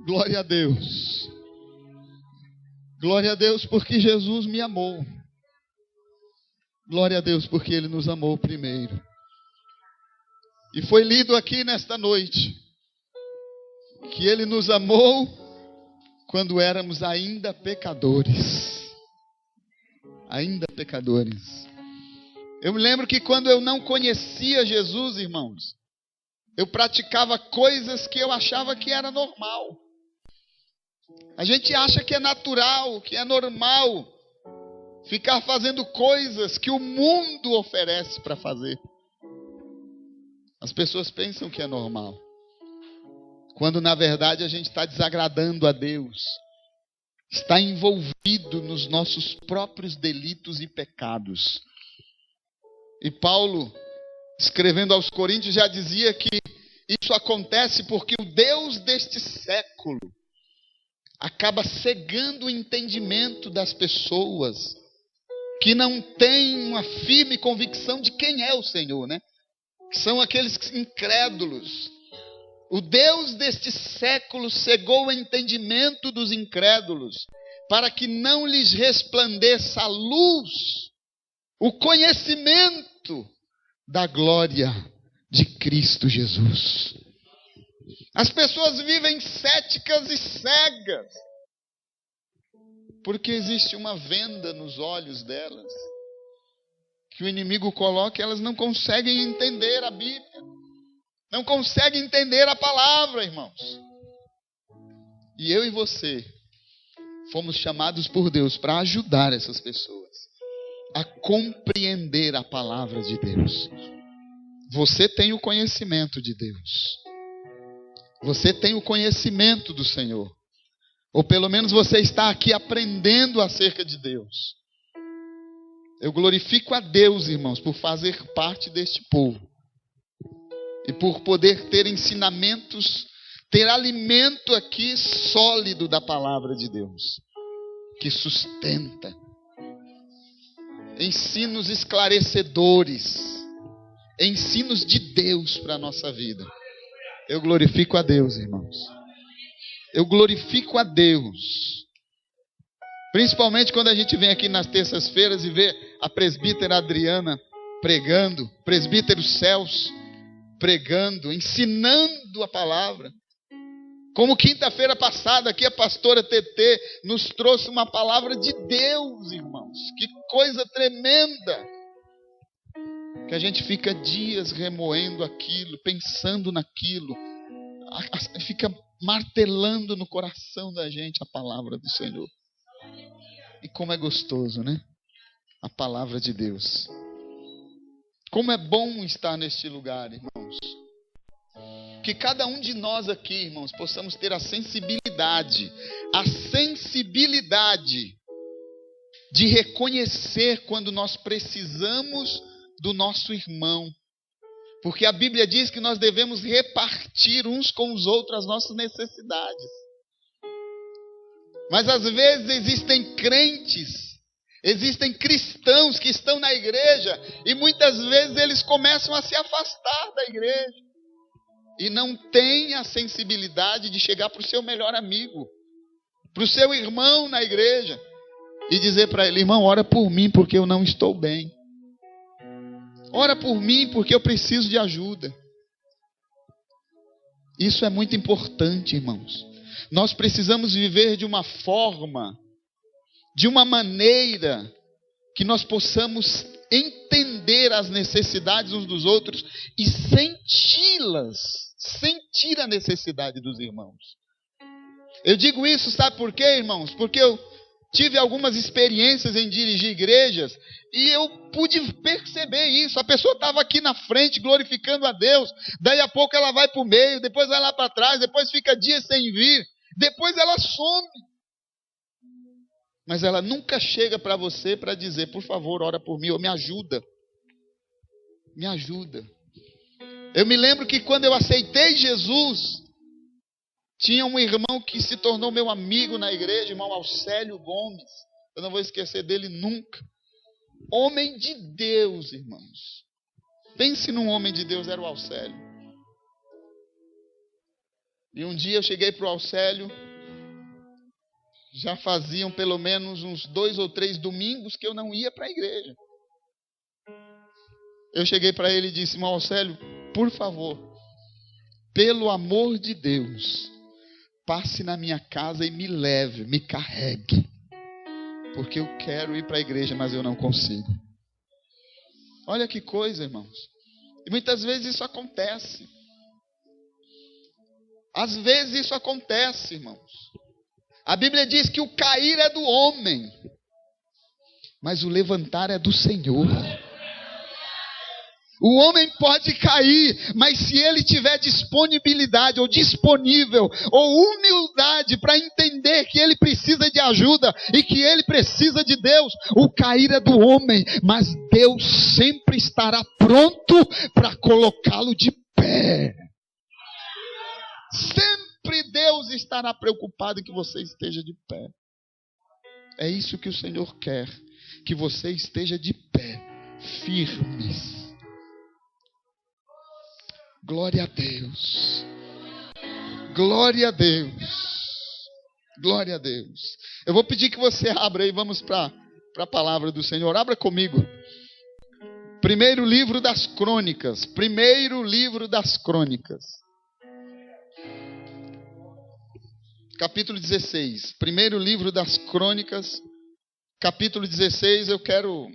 Glória a Deus. Glória a Deus porque Jesus me amou. Glória a Deus porque Ele nos amou primeiro. E foi lido aqui nesta noite que Ele nos amou quando éramos ainda pecadores. Ainda pecadores. Eu me lembro que quando eu não conhecia Jesus, irmãos, eu praticava coisas que eu achava que era normal. A gente acha que é natural, que é normal ficar fazendo coisas que o mundo oferece para fazer. As pessoas pensam que é normal, quando na verdade a gente está desagradando a Deus, está envolvido nos nossos próprios delitos e pecados. E Paulo, escrevendo aos Coríntios, já dizia que isso acontece porque o Deus deste século acaba cegando o entendimento das pessoas que não têm uma firme convicção de quem é o Senhor, né? Que são aqueles incrédulos. O Deus deste século cegou o entendimento dos incrédulos para que não lhes resplandeça a luz, o conhecimento da glória de Cristo Jesus. As pessoas vivem céticas e cegas, porque existe uma venda nos olhos delas, que o inimigo coloca e elas não conseguem entender a Bíblia, não conseguem entender a palavra, irmãos. E eu e você fomos chamados por Deus para ajudar essas pessoas a compreender a palavra de Deus. Você tem o conhecimento de Deus. Você tem o conhecimento do Senhor. Ou pelo menos você está aqui aprendendo acerca de Deus. Eu glorifico a Deus, irmãos, por fazer parte deste povo. E por poder ter ensinamentos, ter alimento aqui sólido da palavra de Deus. Que sustenta. Ensinos esclarecedores. Ensinos de Deus para a nossa vida. Eu glorifico a Deus, irmãos. Eu glorifico a Deus. Principalmente quando a gente vem aqui nas terças-feiras e vê a presbítera Adriana pregando, presbítero Celso pregando, ensinando a palavra. Como quinta-feira passada aqui a pastora TT nos trouxe uma palavra de Deus, irmãos. Que coisa tremenda. Que a gente fica dias remoendo aquilo, pensando naquilo. Fica martelando no coração da gente a palavra do Senhor. E como é gostoso, né? A palavra de Deus. Como é bom estar neste lugar, irmãos. Que cada um de nós aqui, irmãos, possamos ter a sensibilidade de reconhecer quando nós precisamos do nosso irmão. Porque a Bíblia diz que nós devemos repartir uns com os outros as nossas necessidades. Mas às vezes existem crentes, existem cristãos que estão na igreja e muitas vezes eles começam a se afastar da igreja. E não têm a sensibilidade de chegar para o seu melhor amigo, para o seu irmão na igreja e dizer para ele: irmão, ora por mim porque eu não estou bem. Ora por mim porque eu preciso de ajuda. Isso é muito importante, irmãos. Nós precisamos viver de uma forma, de uma maneira que nós possamos entender as necessidades uns dos outros e senti-las, sentir a necessidade dos irmãos. Eu digo isso, sabe por quê, irmãos? Porque eu tive algumas experiências em dirigir igrejas e eu pude perceber isso. A pessoa estava aqui na frente glorificando a Deus, daí a pouco ela vai para o meio, depois vai lá para trás, depois fica dias sem vir, depois ela some. Mas ela nunca chega para você para dizer: por favor, ora por mim, ou me ajuda. Me ajuda. Eu me lembro que quando eu aceitei Jesus, tinha um irmão que se tornou meu amigo na igreja, irmão Alcélio Gomes. Eu não vou esquecer dele nunca. Homem de Deus, irmãos. Pense num homem de Deus, era o Alcélio. E um dia eu cheguei para o Alcélio, já faziam pelo menos uns 2 ou 3 domingos que eu não ia para a igreja. Eu cheguei para ele e disse: irmão Alcélio, por favor, pelo amor de Deus, passe na minha casa e me leve, me carregue. Porque eu quero ir para a igreja, mas eu não consigo. Olha que coisa, irmãos. E muitas vezes isso acontece. Às vezes isso acontece, irmãos. A Bíblia diz que o cair é do homem, mas o levantar é do Senhor. O homem pode cair, mas se ele tiver disponibilidade ou disponível ou humildade para entender que ele precisa de ajuda e que ele precisa de Deus, o cair é do homem, mas Deus sempre estará pronto para colocá-lo de pé. Sempre Deus estará preocupado em que você esteja de pé. É isso que o Senhor quer, que você esteja de pé, firmes. Glória a Deus. Glória a Deus. Glória a Deus. Eu vou pedir que você abra aí, vamos para a palavra do Senhor. Abra comigo. Primeiro livro das Crônicas. Primeiro livro das Crônicas. Capítulo 16. Primeiro livro das Crônicas. Capítulo 16. Eu quero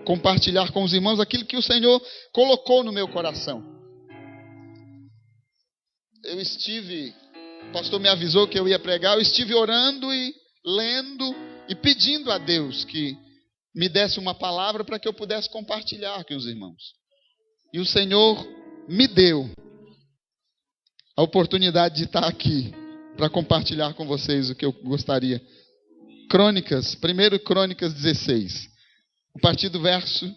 compartilhar com os irmãos aquilo que o Senhor colocou no meu coração. O pastor me avisou que eu ia pregar, eu estive orando e lendo e pedindo a Deus que me desse uma palavra para que eu pudesse compartilhar com os irmãos. E o Senhor me deu a oportunidade de estar aqui para compartilhar com vocês o que eu gostaria. Crônicas, 1 Crônicas 16, a partir do verso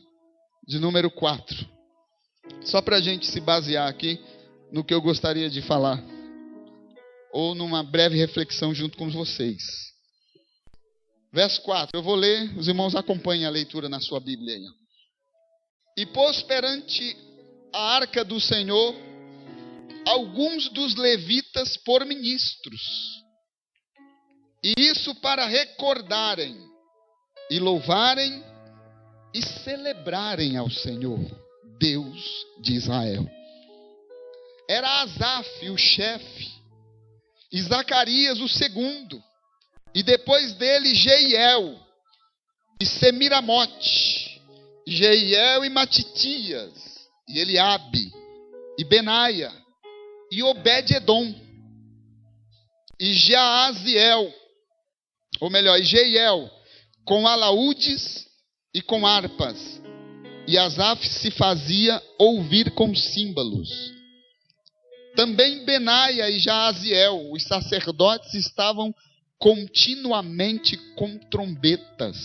de número 4. Só para a gente se basear aqui no que eu gostaria de falar, ou numa breve reflexão junto com vocês. Verso 4, eu vou ler, os irmãos acompanhem a leitura na sua Bíblia aí. E pôs perante a arca do Senhor alguns dos levitas por ministros, e isso para recordarem, e louvarem, e celebrarem ao Senhor, Deus de Israel. Era Asaf o chefe, e Zacarias o segundo, e depois dele Jeiel, e Semiramote, Jeiel e Matitias, e Eliabe, e Benaia, e Obed-edom, e Jaaziel, ou melhor, e Jeiel, com alaúdes e com harpas, e Asaf se fazia ouvir com símbolos. Também Benaia e Jaaziel, os sacerdotes, estavam continuamente com trombetas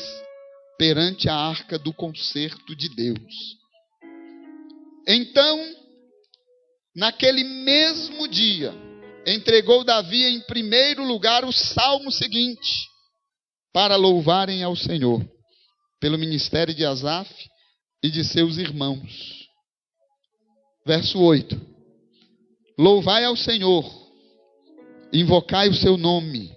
perante a arca do concerto de Deus. Então, naquele mesmo dia, entregou Davi em primeiro lugar o salmo seguinte, para louvarem ao Senhor, pelo ministério de Asaf e de seus irmãos. Verso 8. Louvai ao Senhor, invocai o seu nome,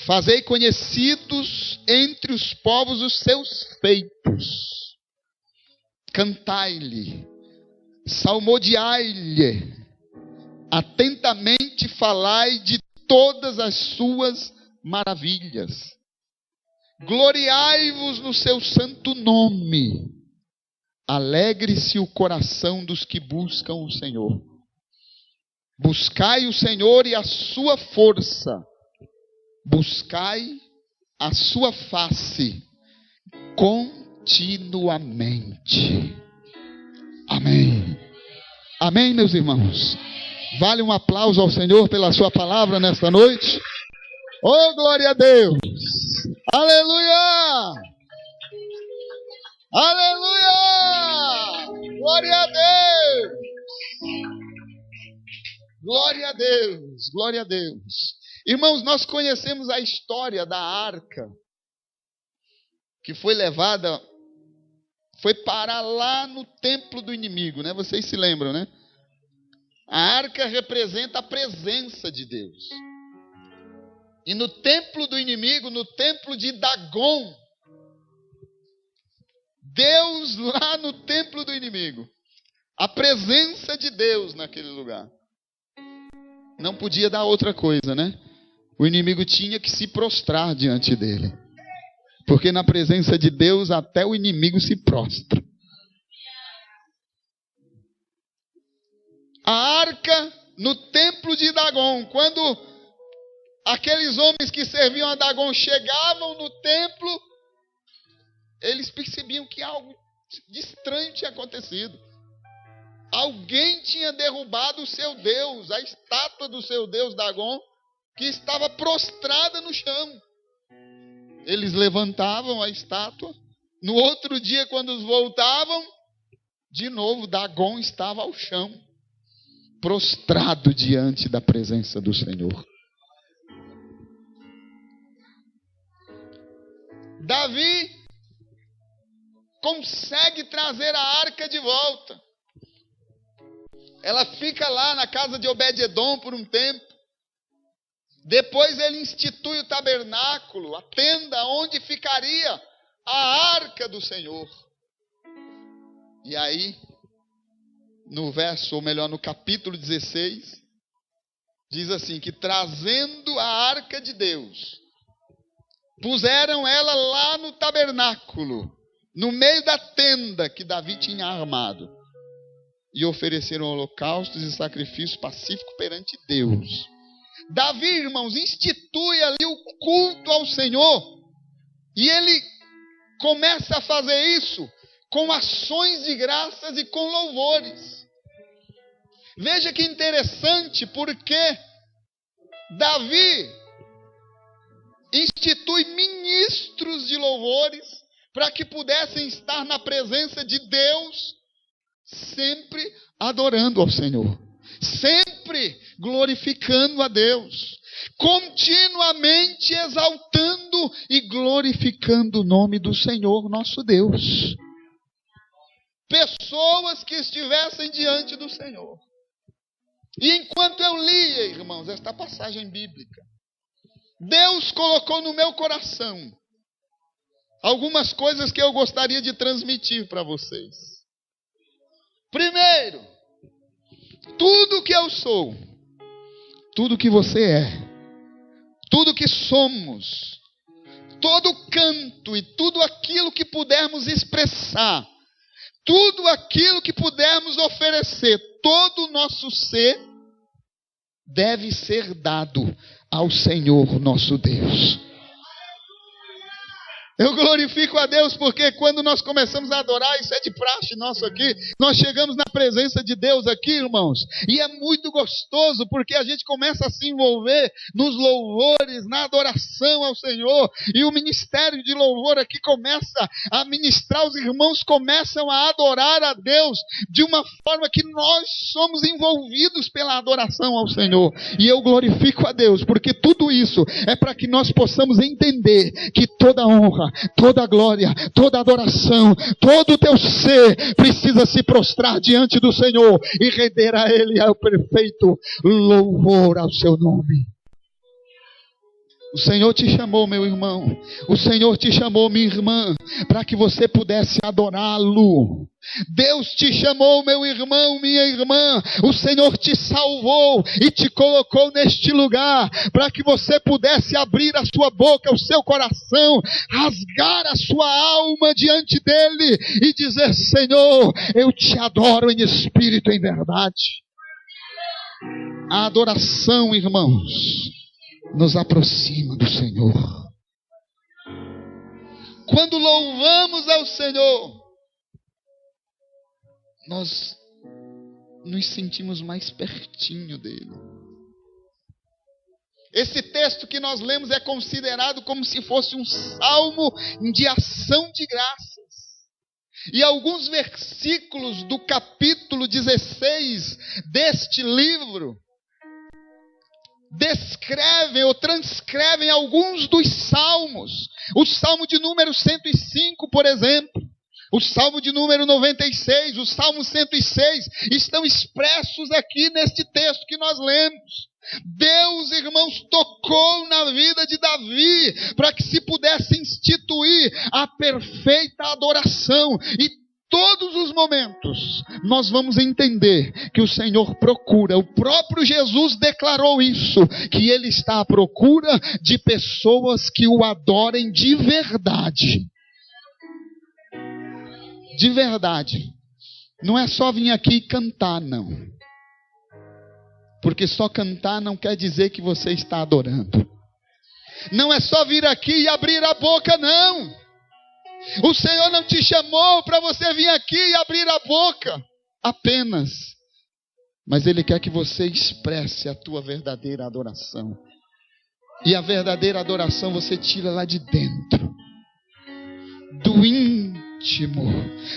fazei conhecidos entre os povos os seus feitos, cantai-lhe, salmodiai-lhe, atentamente falai de todas as suas maravilhas, gloriai-vos no seu santo nome, alegre-se o coração dos que buscam o Senhor. Buscai o Senhor e a sua força, buscai a sua face continuamente. Amém. Amém, meus irmãos. Vale um aplauso ao Senhor pela sua palavra nesta noite. Oh, glória a Deus. Aleluia. Aleluia. Glória a Deus. Glória a Deus, glória a Deus. Irmãos, nós conhecemos a história da arca, que foi levada, foi parar lá no templo do inimigo, né? Vocês se lembram, né? A arca representa a presença de Deus. E no templo do inimigo, no templo de Dagon, Deus lá no templo do inimigo, a presença de Deus naquele lugar. Não podia dar outra coisa, né? O inimigo tinha que se prostrar diante dele. Porque na presença de Deus até o inimigo se prostra. A arca no templo de Dagon, quando aqueles homens que serviam a Dagon chegavam no templo, eles percebiam que algo de estranho tinha acontecido. Alguém tinha derrubado o seu Deus, a estátua do seu Deus Dagon, que estava prostrada no chão. Eles levantavam a estátua. No outro dia, quando voltavam, de novo Dagon estava ao chão, prostrado diante da presença do Senhor. Davi consegue trazer a arca de volta. Ela fica lá na casa de Obed-edom por um tempo. Depois ele institui o tabernáculo, a tenda onde ficaria a arca do Senhor. E aí, no verso, ou melhor, no capítulo 16, diz assim, que trazendo a arca de Deus, puseram ela lá no tabernáculo, no meio da tenda que Davi tinha armado, e ofereceram holocaustos e sacrifício pacífico perante Deus. Davi, irmãos, institui ali o culto ao Senhor, e ele começa a fazer isso com ações de graças e com louvores. Veja que interessante, porque Davi institui ministros de louvores para que pudessem estar na presença de Deus, sempre adorando ao Senhor, sempre glorificando a Deus, continuamente exaltando e glorificando o nome do Senhor nosso Deus. Pessoas que estivessem diante do Senhor. E enquanto eu lia, irmãos, esta passagem bíblica, Deus colocou no meu coração algumas coisas que eu gostaria de transmitir para vocês. Primeiro, tudo que eu sou, tudo que você é, tudo que somos, todo canto e tudo aquilo que pudermos expressar, tudo aquilo que pudermos oferecer, todo o nosso ser deve ser dado ao Senhor nosso Deus. Eu glorifico a Deus porque quando nós começamos a adorar, isso é de praxe nosso aqui, nós chegamos na presença de Deus aqui, irmãos, e é muito gostoso porque a gente começa a se envolver nos louvores, na adoração ao Senhor, e o ministério de louvor aqui começa a ministrar, os irmãos começam a adorar a Deus de uma forma que nós somos envolvidos pela adoração ao Senhor, e eu glorifico a Deus porque tudo isso é para que nós possamos entender que toda honra, toda glória, toda adoração, todo o teu ser precisa se prostrar diante do Senhor e render a Ele ao perfeito louvor ao seu nome. O Senhor te chamou, meu irmão, o Senhor te chamou, minha irmã, para que você pudesse adorá-lo. Deus te chamou, meu irmão, minha irmã, o Senhor te salvou e te colocou neste lugar, para que você pudesse abrir a sua boca, o seu coração, rasgar a sua alma diante dEle e dizer: Senhor, eu te adoro em espírito e em verdade. A adoração, irmãos, nos aproxima do Senhor. Quando louvamos ao Senhor, nós nos sentimos mais pertinho dele. Esse texto que nós lemos é considerado como se fosse um salmo de ação de graças. E alguns versículos do capítulo 16 deste livro descrevem ou transcrevem alguns dos salmos. O salmo de número 105, por exemplo. O Salmo de número 96, o Salmo 106, estão expressos aqui neste texto que nós lemos. Deus, irmãos, tocou na vida de Davi para que se pudesse instituir a perfeita adoração. E todos os momentos nós vamos entender que o Senhor procura, o próprio Jesus declarou isso, que Ele está à procura de pessoas que o adorem de verdade. De verdade. Não é só vir aqui e cantar, não. Porque só cantar não quer dizer que você está adorando. Não é só vir aqui e abrir a boca, não. O Senhor não te chamou para você vir aqui e abrir a boca apenas. Mas Ele quer que você expresse a tua verdadeira adoração. E a verdadeira adoração você tira lá de dentro. Do íntimo,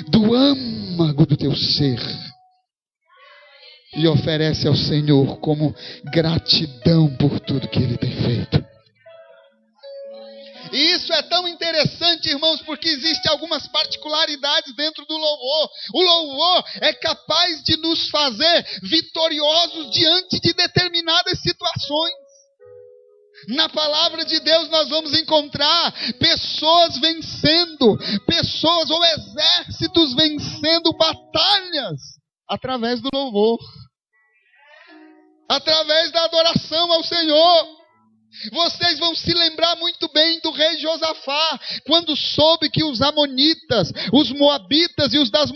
do âmago do teu ser. E oferece ao Senhor como gratidão por tudo que Ele tem feito. E isso é tão interessante, irmãos, porque existem algumas particularidades dentro do louvor. O louvor é capaz de nos fazer vitoriosos diante de determinadas situações. Na palavra de Deus nós vamos encontrar pessoas vencendo, pessoas ou exércitos vencendo batalhas através do louvor, através da adoração ao Senhor. Vocês vão se lembrar muito bem do rei Josafá, quando soube que os amonitas, os moabitas e os da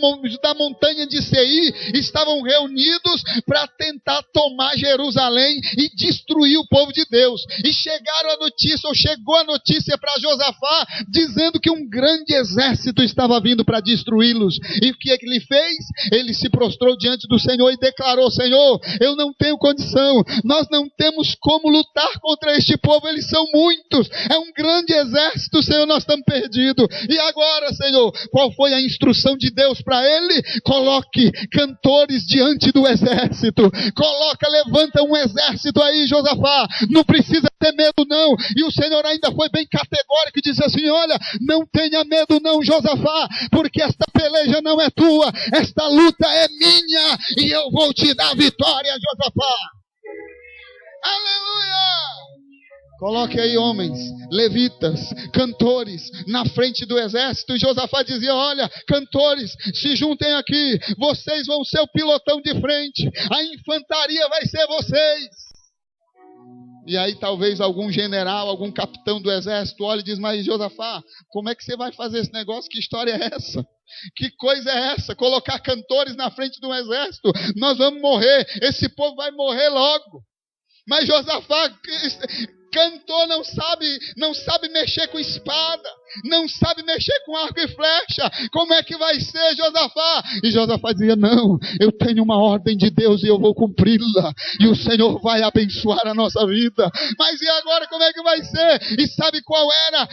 montanha de Seir estavam reunidos para tentar tomar Jerusalém e destruir o povo de Deus. E chegou a notícia para Josafá, dizendo que um grande exército estava vindo para destruí-los. E o que é que ele fez? Ele se prostrou diante do Senhor e declarou: Senhor, eu não tenho condição, nós não temos como lutar contra este povo, eles são muitos, é um grande exército, Senhor, nós estamos perdidos. E agora, Senhor, qual foi a instrução de Deus para ele? Coloque cantores diante do exército, levanta um exército aí, Josafá, não precisa ter medo não. E o Senhor ainda foi bem categórico e disse assim: olha, não tenha medo não, Josafá, porque esta peleja não é tua, esta luta é minha, e eu vou te dar vitória, Josafá. Aleluia! Coloque aí homens, levitas, cantores na frente do exército. E Josafá dizia: olha, cantores, se juntem aqui, vocês vão ser o pilotão de frente, a infantaria vai ser vocês. E aí talvez algum general, algum capitão do exército olhe e diz: mas Josafá, como é que você vai fazer esse negócio? Que história é essa? Que coisa é essa? Colocar cantores na frente de um exército? Nós vamos morrer, esse povo vai morrer logo. Mas Josafá cantor não sabe mexer com espada, não sabe mexer com arco e flecha. Como é que vai ser, Josafá? E Josafá dizia: não, eu tenho uma ordem de Deus e eu vou cumpri-la, e o Senhor vai abençoar a nossa vida. Mas e agora como é que vai ser? E sabe qual era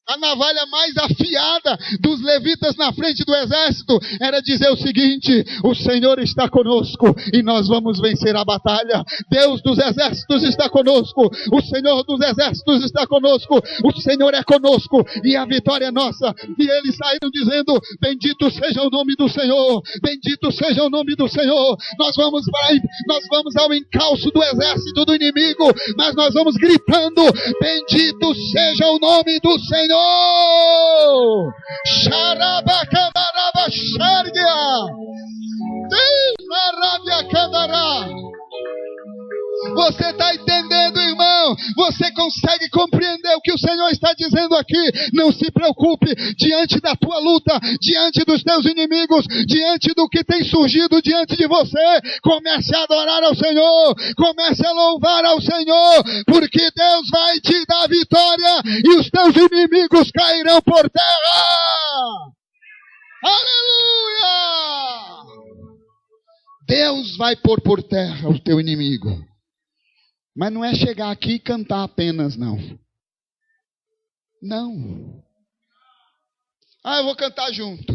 a navalha mais afiada dos levitas na frente do exército? Era dizer o seguinte: o Senhor está conosco e nós vamos vencer a batalha. Deus dos exércitos está conosco, o Senhor dos exércitos está conosco, o Senhor é conosco e a vitória é nossa. E eles saíram dizendo: bendito seja o nome do Senhor, bendito seja o nome do Senhor. Nós vamos ao encalço do exército do inimigo, mas nós vamos gritando: bendito seja o nome do Senhor. Xarabacadaraba xargia. Você está entendendo, irmão? Você consegue compreender o que o Senhor está dizendo aqui? Não se preocupe diante da tua luta, diante dos teus inimigos, diante do que tem surgido diante de você. Comece a adorar ao Senhor, comece a louvar ao Senhor, porque Deus vai te dar vitória e os teus inimigos cairão por terra. Aleluia! Deus vai pôr por terra o teu inimigo. Mas não é chegar aqui e cantar apenas, não. Não. Eu vou cantar junto.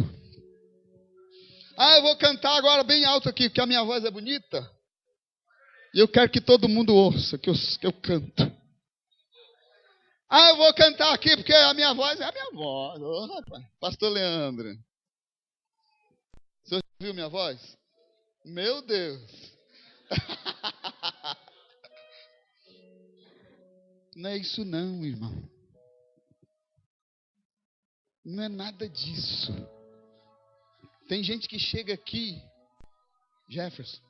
Eu vou cantar agora bem alto aqui, porque a minha voz é bonita. E eu quero que todo mundo ouça que eu canto. Ah, eu vou cantar aqui porque a minha voz é a minha voz. Ô, rapaz, pastor Leandro. O senhor viu minha voz? Meu Deus. Não é isso não, irmão. Não é nada disso. Tem gente que chega aqui, Jefferson,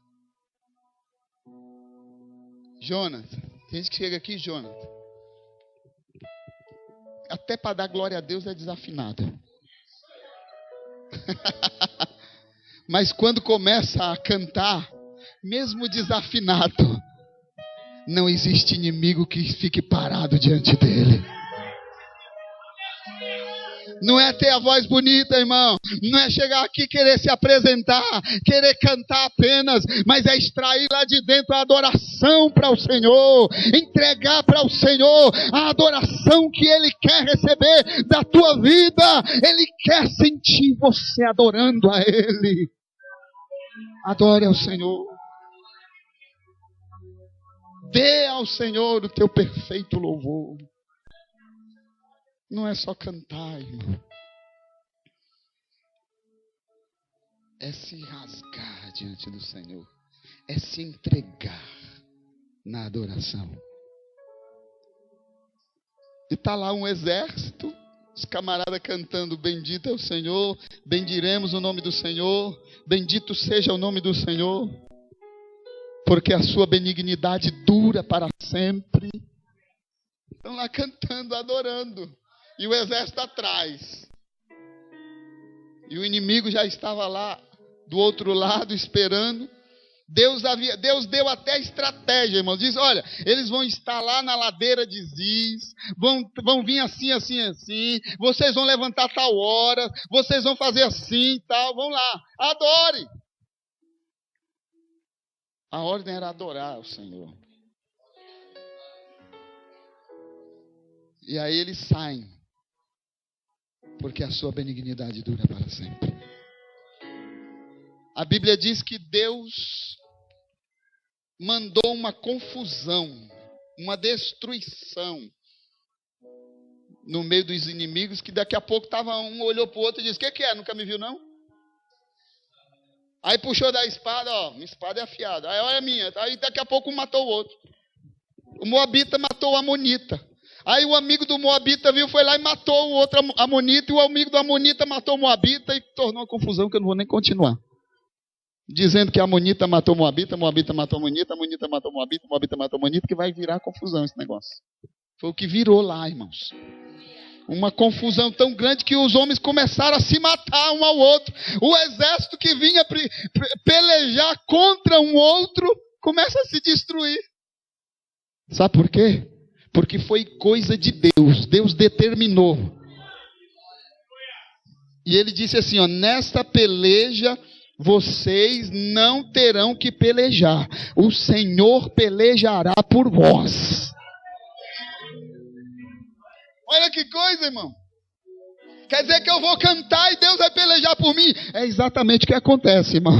Jonathan, tem gente que chega aqui, Jonathan, até para dar glória a Deus é desafinado. Mas quando começa a cantar, mesmo desafinado, não existe inimigo que fique parado diante dele. Não é ter a voz bonita, irmão. Não é chegar aqui e querer se apresentar, querer cantar apenas, mas é extrair lá de dentro a adoração para o Senhor, entregar para o Senhor a adoração que Ele quer receber da tua vida. Ele quer sentir você adorando a Ele. Adore ao Senhor. Dê ao Senhor o teu perfeito louvor. Não é só cantar, irmão. É se rasgar diante do Senhor. É se entregar na adoração. E está lá um exército, os camaradas cantando: bendito é o Senhor, bendiremos o nome do Senhor, bendito seja o nome do Senhor, porque a sua benignidade dura para sempre. Estão lá cantando, adorando. E o exército atrás. E o inimigo já estava lá do outro lado esperando. Deus deu até estratégia, irmãos. Diz: olha, eles vão estar lá na ladeira de Ziz, vão vir assim, assim, assim. Vocês vão levantar tal hora, vocês vão fazer assim e tal. Vão lá, adore. A ordem era adorar o Senhor. E aí eles saem, porque a sua benignidade dura para sempre. A Bíblia diz que Deus mandou uma confusão, uma destruição no meio dos inimigos, que daqui a pouco estava um, olhou para o outro e disse: o que é? Nunca me viu não? Aí puxou da espada, ó, minha espada é afiada. Aí olha a minha. Aí daqui a pouco um matou o outro. O Moabita matou o Amonita. Aí o amigo do Moabita viu, foi lá e matou o outro Amonita, e o amigo do Amonita matou o Moabita, e tornou uma confusão que eu não vou nem continuar. Dizendo que a Amonita matou o Moabita, Moabita matou a Amonita, Amonita matou o Moabita, Moabita matou a Amonita, que vai virar confusão esse negócio. Foi o que virou lá, irmãos. Uma confusão tão grande que os homens começaram a se matar um ao outro. O exército que vinha pelejar contra um outro começa a se destruir. Sabe por quê? Porque foi coisa de Deus. Deus determinou. E ele disse assim, ó: nesta peleja vocês não terão que pelejar. O Senhor pelejará por vós. Olha que coisa, irmão. Quer dizer que eu vou cantar e Deus vai pelejar por mim? É exatamente o que acontece, irmão.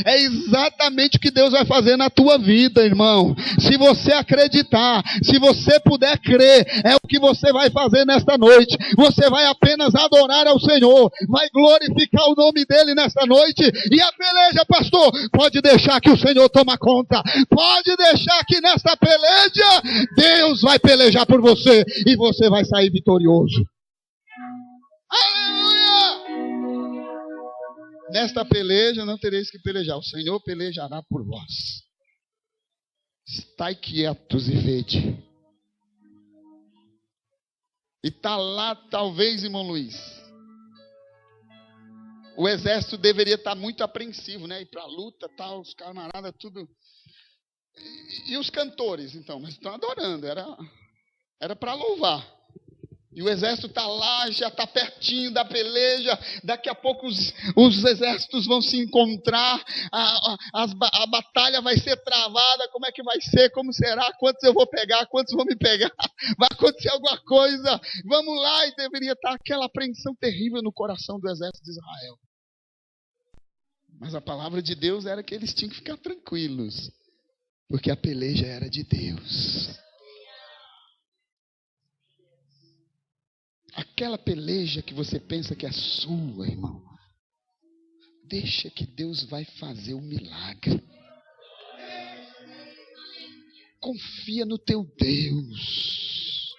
É exatamente o que Deus vai fazer na tua vida, irmão. Se você acreditar, se você puder crer, é o que você vai fazer nesta noite. Você vai apenas adorar ao Senhor, vai glorificar o nome dele nesta noite. E a peleja, pastor, pode deixar que o Senhor toma conta. Pode deixar que nesta peleja Deus vai pelejar por você e você vai sair vitorioso. Aleluia! Nesta peleja não tereis que pelejar, o Senhor pelejará por vós. Estai quietos e vede. E está lá, talvez, irmão Luiz, o exército deveria estar muito apreensivo, né? Ir para a luta, tal, os camaradas, tudo. E os cantores, então, mas estão adorando, era para louvar. E o exército está lá, já está pertinho da peleja. Daqui a pouco os exércitos vão se encontrar. A batalha vai ser travada. Como é que vai ser? Como será? Quantos eu vou pegar? Quantos vão me pegar? Vai acontecer alguma coisa? Vamos lá. E deveria estar aquela apreensão terrível no coração do exército de Israel. Mas a palavra de Deus era que eles tinham que ficar tranquilos, porque a peleja era de Deus. aquela peleja que você pensa que é sua, irmão, deixa que Deus vai fazer o milagre. Confia no teu Deus.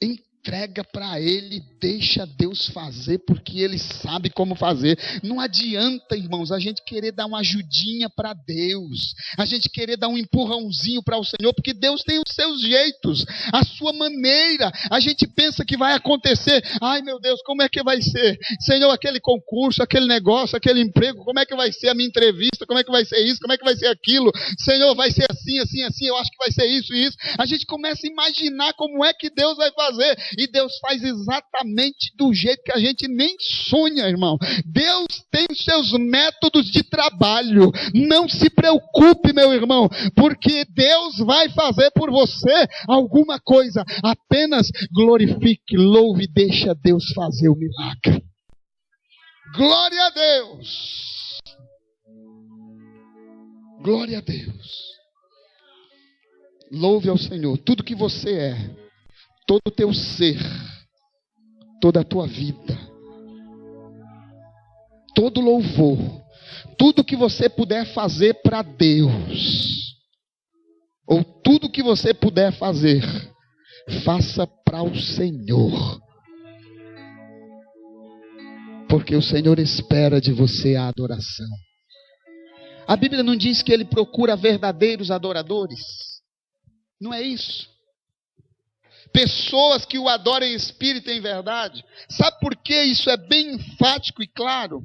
Entrega para Ele, deixa Deus fazer, porque Ele sabe como fazer. Não adianta, irmãos, a gente querer dar uma ajudinha para Deus, a gente querer dar um empurrãozinho para o Senhor, porque Deus tem os seus jeitos, a sua maneira. A gente pensa que vai acontecer. Ai meu Deus, como é que vai ser? Senhor, aquele concurso, aquele negócio, aquele emprego, como é que vai ser a minha entrevista? Como é que vai ser isso? Como é que vai ser aquilo? Senhor, vai ser assim, assim, assim, eu acho que vai ser isso e isso. A gente começa a imaginar como é que Deus vai fazer. E Deus faz exatamente do jeito que a gente nem sonha, irmão. Deus tem os seus métodos de trabalho. Não se preocupe, meu irmão, porque Deus vai fazer por você alguma coisa. Apenas glorifique, louve e deixa Deus fazer o milagre. Glória a Deus. Glória a Deus. Louve ao Senhor. Tudo que você é, todo o teu ser, toda a tua vida, todo louvor, tudo que você puder fazer para Deus, ou tudo que você puder fazer, faça para o Senhor, porque o Senhor espera de você a adoração. A Bíblia não diz que Ele procura verdadeiros adoradores? Não é isso? Pessoas que o adorem em espírito e em verdade. Sabe por que isso é bem enfático e claro?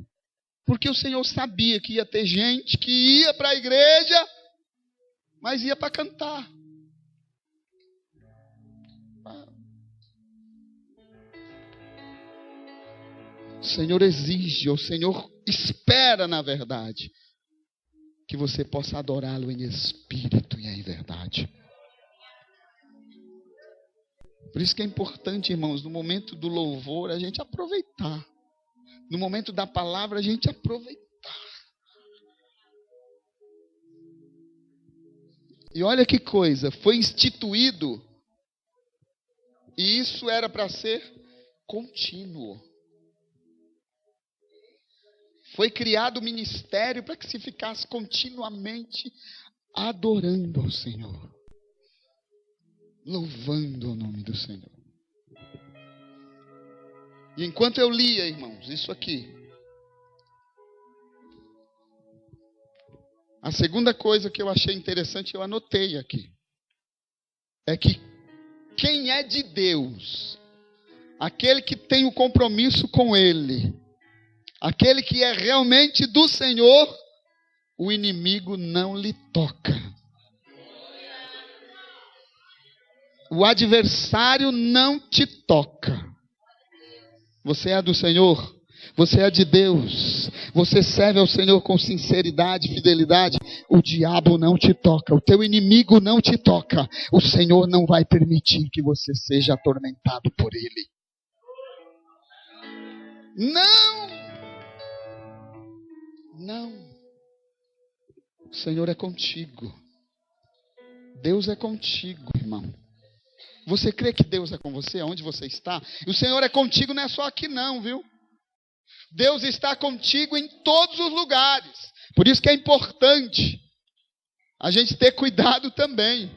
Porque o Senhor sabia que ia ter gente que ia para a igreja, mas ia para cantar. O Senhor exige, o Senhor espera, na verdade, que você possa adorá-lo em espírito e em verdade. Por isso que é importante, irmãos, no momento do louvor, a gente aproveitar. No momento da palavra, a gente aproveitar. E olha que coisa, foi instituído, e isso era para ser contínuo. Foi criado o ministério para que se ficasse continuamente adorando ao Senhor. Louvando o nome do Senhor. E enquanto eu lia, irmãos, isso aqui, a segunda coisa que eu achei interessante, eu anotei aqui, é que quem é de Deus, aquele que tem o compromisso com Ele, aquele que é realmente do Senhor, o inimigo não lhe toca. O adversário não te toca. Você é do Senhor, você é de Deus, você serve ao Senhor com sinceridade e fidelidade. O diabo não te toca, o teu inimigo não te toca. O Senhor não vai permitir que você seja atormentado por ele. Não! Não! O Senhor é contigo. Deus é contigo, irmão. Você crê que Deus é com você, aonde você está? E o Senhor é contigo, não é só aqui não, viu? Deus está contigo em todos os lugares. Por isso que é importante a gente ter cuidado também.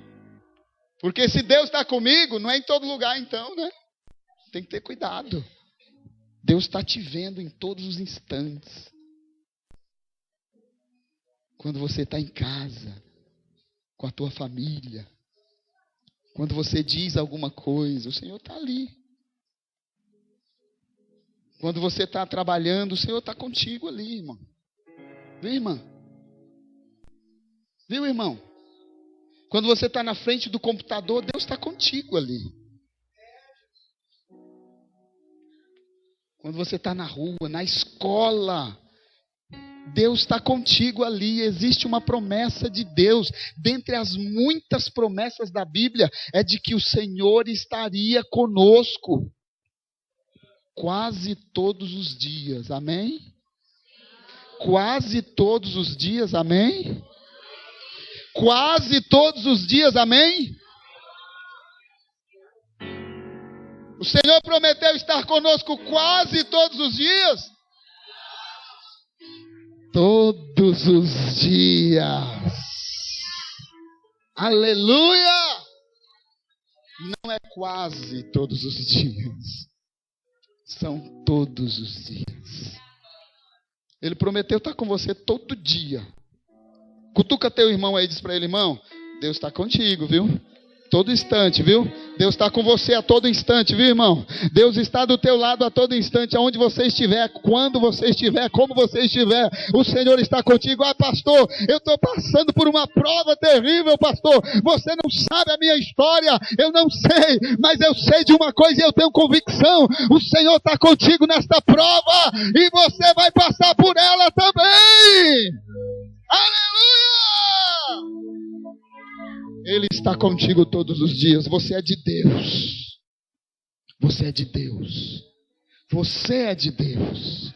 Porque se Deus está comigo, não é em todo lugar então, né? Tem que ter cuidado. Deus está te vendo em todos os instantes. Quando você está em casa, com a tua família, quando você diz alguma coisa, o Senhor está ali. Quando você está trabalhando, o Senhor está contigo ali, irmão. Viu, irmã? Viu, irmão? Quando você está na frente do computador, Deus está contigo ali. Quando você está na rua, na escola, Deus está contigo ali. Existe uma promessa de Deus. Dentre as muitas promessas da Bíblia, é de que o Senhor estaria conosco quase todos os dias. Amém? Quase todos os dias. Amém? Quase todos os dias. Amém? O Senhor prometeu estar conosco quase todos os dias. Todos os dias. Aleluia! Não é quase todos os dias. São todos os dias. Ele prometeu estar com você todo dia. Cutuca teu irmão aí e diz para ele: irmão, Deus está contigo, viu? Todo instante, viu? Deus está com você a todo instante, viu, irmão? Deus está do teu lado a todo instante, aonde você estiver, quando você estiver, como você estiver, o Senhor está contigo. Ah, pastor, eu estou passando por uma prova terrível, pastor. Você não sabe a minha história, eu não sei, mas eu sei de uma coisa e eu tenho convicção: o Senhor está contigo nesta prova e você vai passar por ela também. Aleluia! Ele está contigo todos os dias. Você é de Deus. Você é de Deus. Você é de Deus.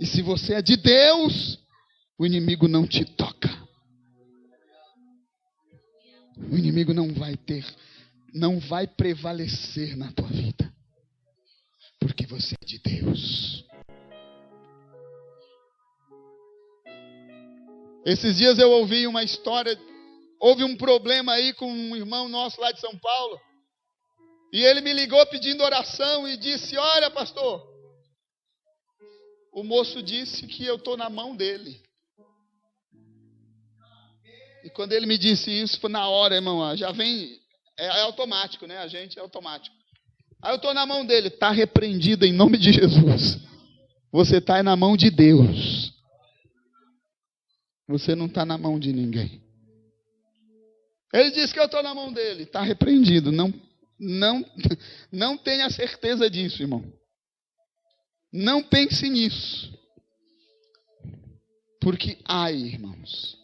E se você é de Deus, o inimigo não te toca. O inimigo não vai prevalecer na tua vida. Porque você é de Deus. Esses dias eu ouvi uma história. Houve um problema aí com um irmão nosso lá de São Paulo. E ele me ligou pedindo oração e disse: olha, pastor, o moço disse que eu estou na mão dele. E quando ele me disse isso, foi na hora, irmão, já vem, é automático, né? A gente é automático. Aí eu estou na mão dele, está repreendido em nome de Jesus. Você está na mão de Deus. Você não está na mão de ninguém. Ele disse que eu estou na mão dele. Está repreendido. Não tenha certeza disso, irmão. Não pense nisso. Porque ai, irmãos,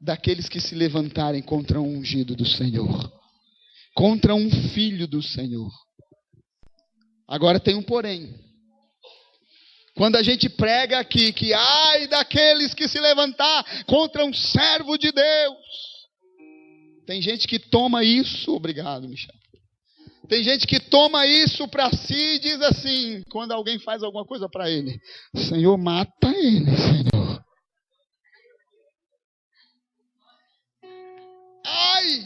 daqueles que se levantarem contra um ungido do Senhor, contra um filho do Senhor. Agora tem um porém. Quando a gente prega aqui que ai daqueles que se levantar contra um servo de Deus, tem gente que toma isso, obrigado, Michel. Tem gente que toma isso para si e diz assim, quando alguém faz alguma coisa para ele: Senhor, mata ele, Senhor. Ai!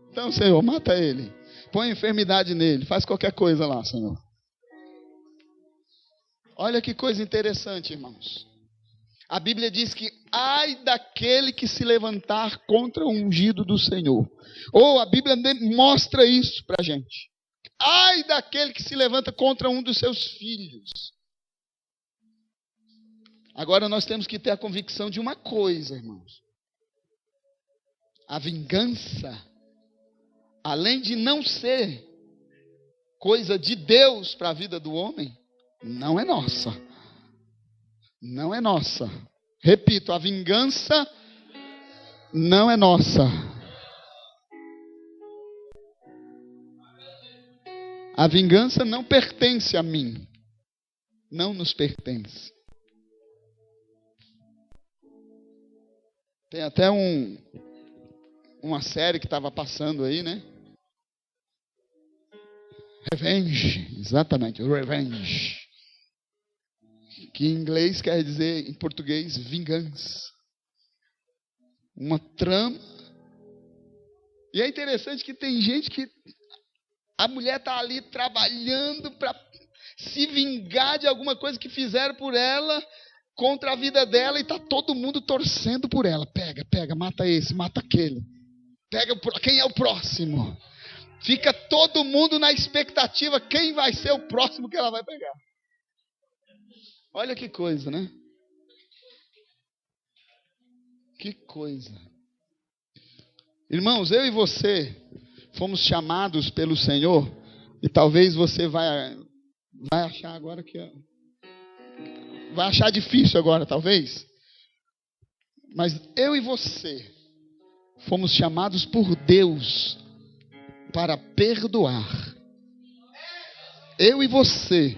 Então, Senhor, mata ele. Põe enfermidade nele, faz qualquer coisa lá, Senhor. Olha que coisa interessante, irmãos. A Bíblia diz que ai daquele que se levantar contra o ungido do Senhor. Ou a Bíblia mostra isso para a gente. Ai daquele que se levanta contra um dos seus filhos. Agora nós temos que ter a convicção de uma coisa, irmãos. A vingança, além de não ser coisa de Deus para a vida do homem, não é nossa. Não é nossa. Repito, a vingança não é nossa. A vingança não pertence a mim. Não nos pertence. Tem até uma série que estava passando aí, né? Revenge. Exatamente, Revenge. Que em inglês quer dizer, em português, vingança. Uma trama. E é interessante que tem gente que a mulher está ali trabalhando para se vingar de alguma coisa que fizeram por ela, contra a vida dela, e está todo mundo torcendo por ela. Pega, mata esse, mata aquele. Pega quem é o próximo. Fica todo mundo na expectativa quem vai ser o próximo que ela vai pegar. Olha que coisa, né? Que coisa. Irmãos, eu e você fomos chamados pelo Senhor, e talvez você vai achar agora que vai achar difícil agora, talvez. Mas eu e você fomos chamados por Deus para perdoar. Eu e você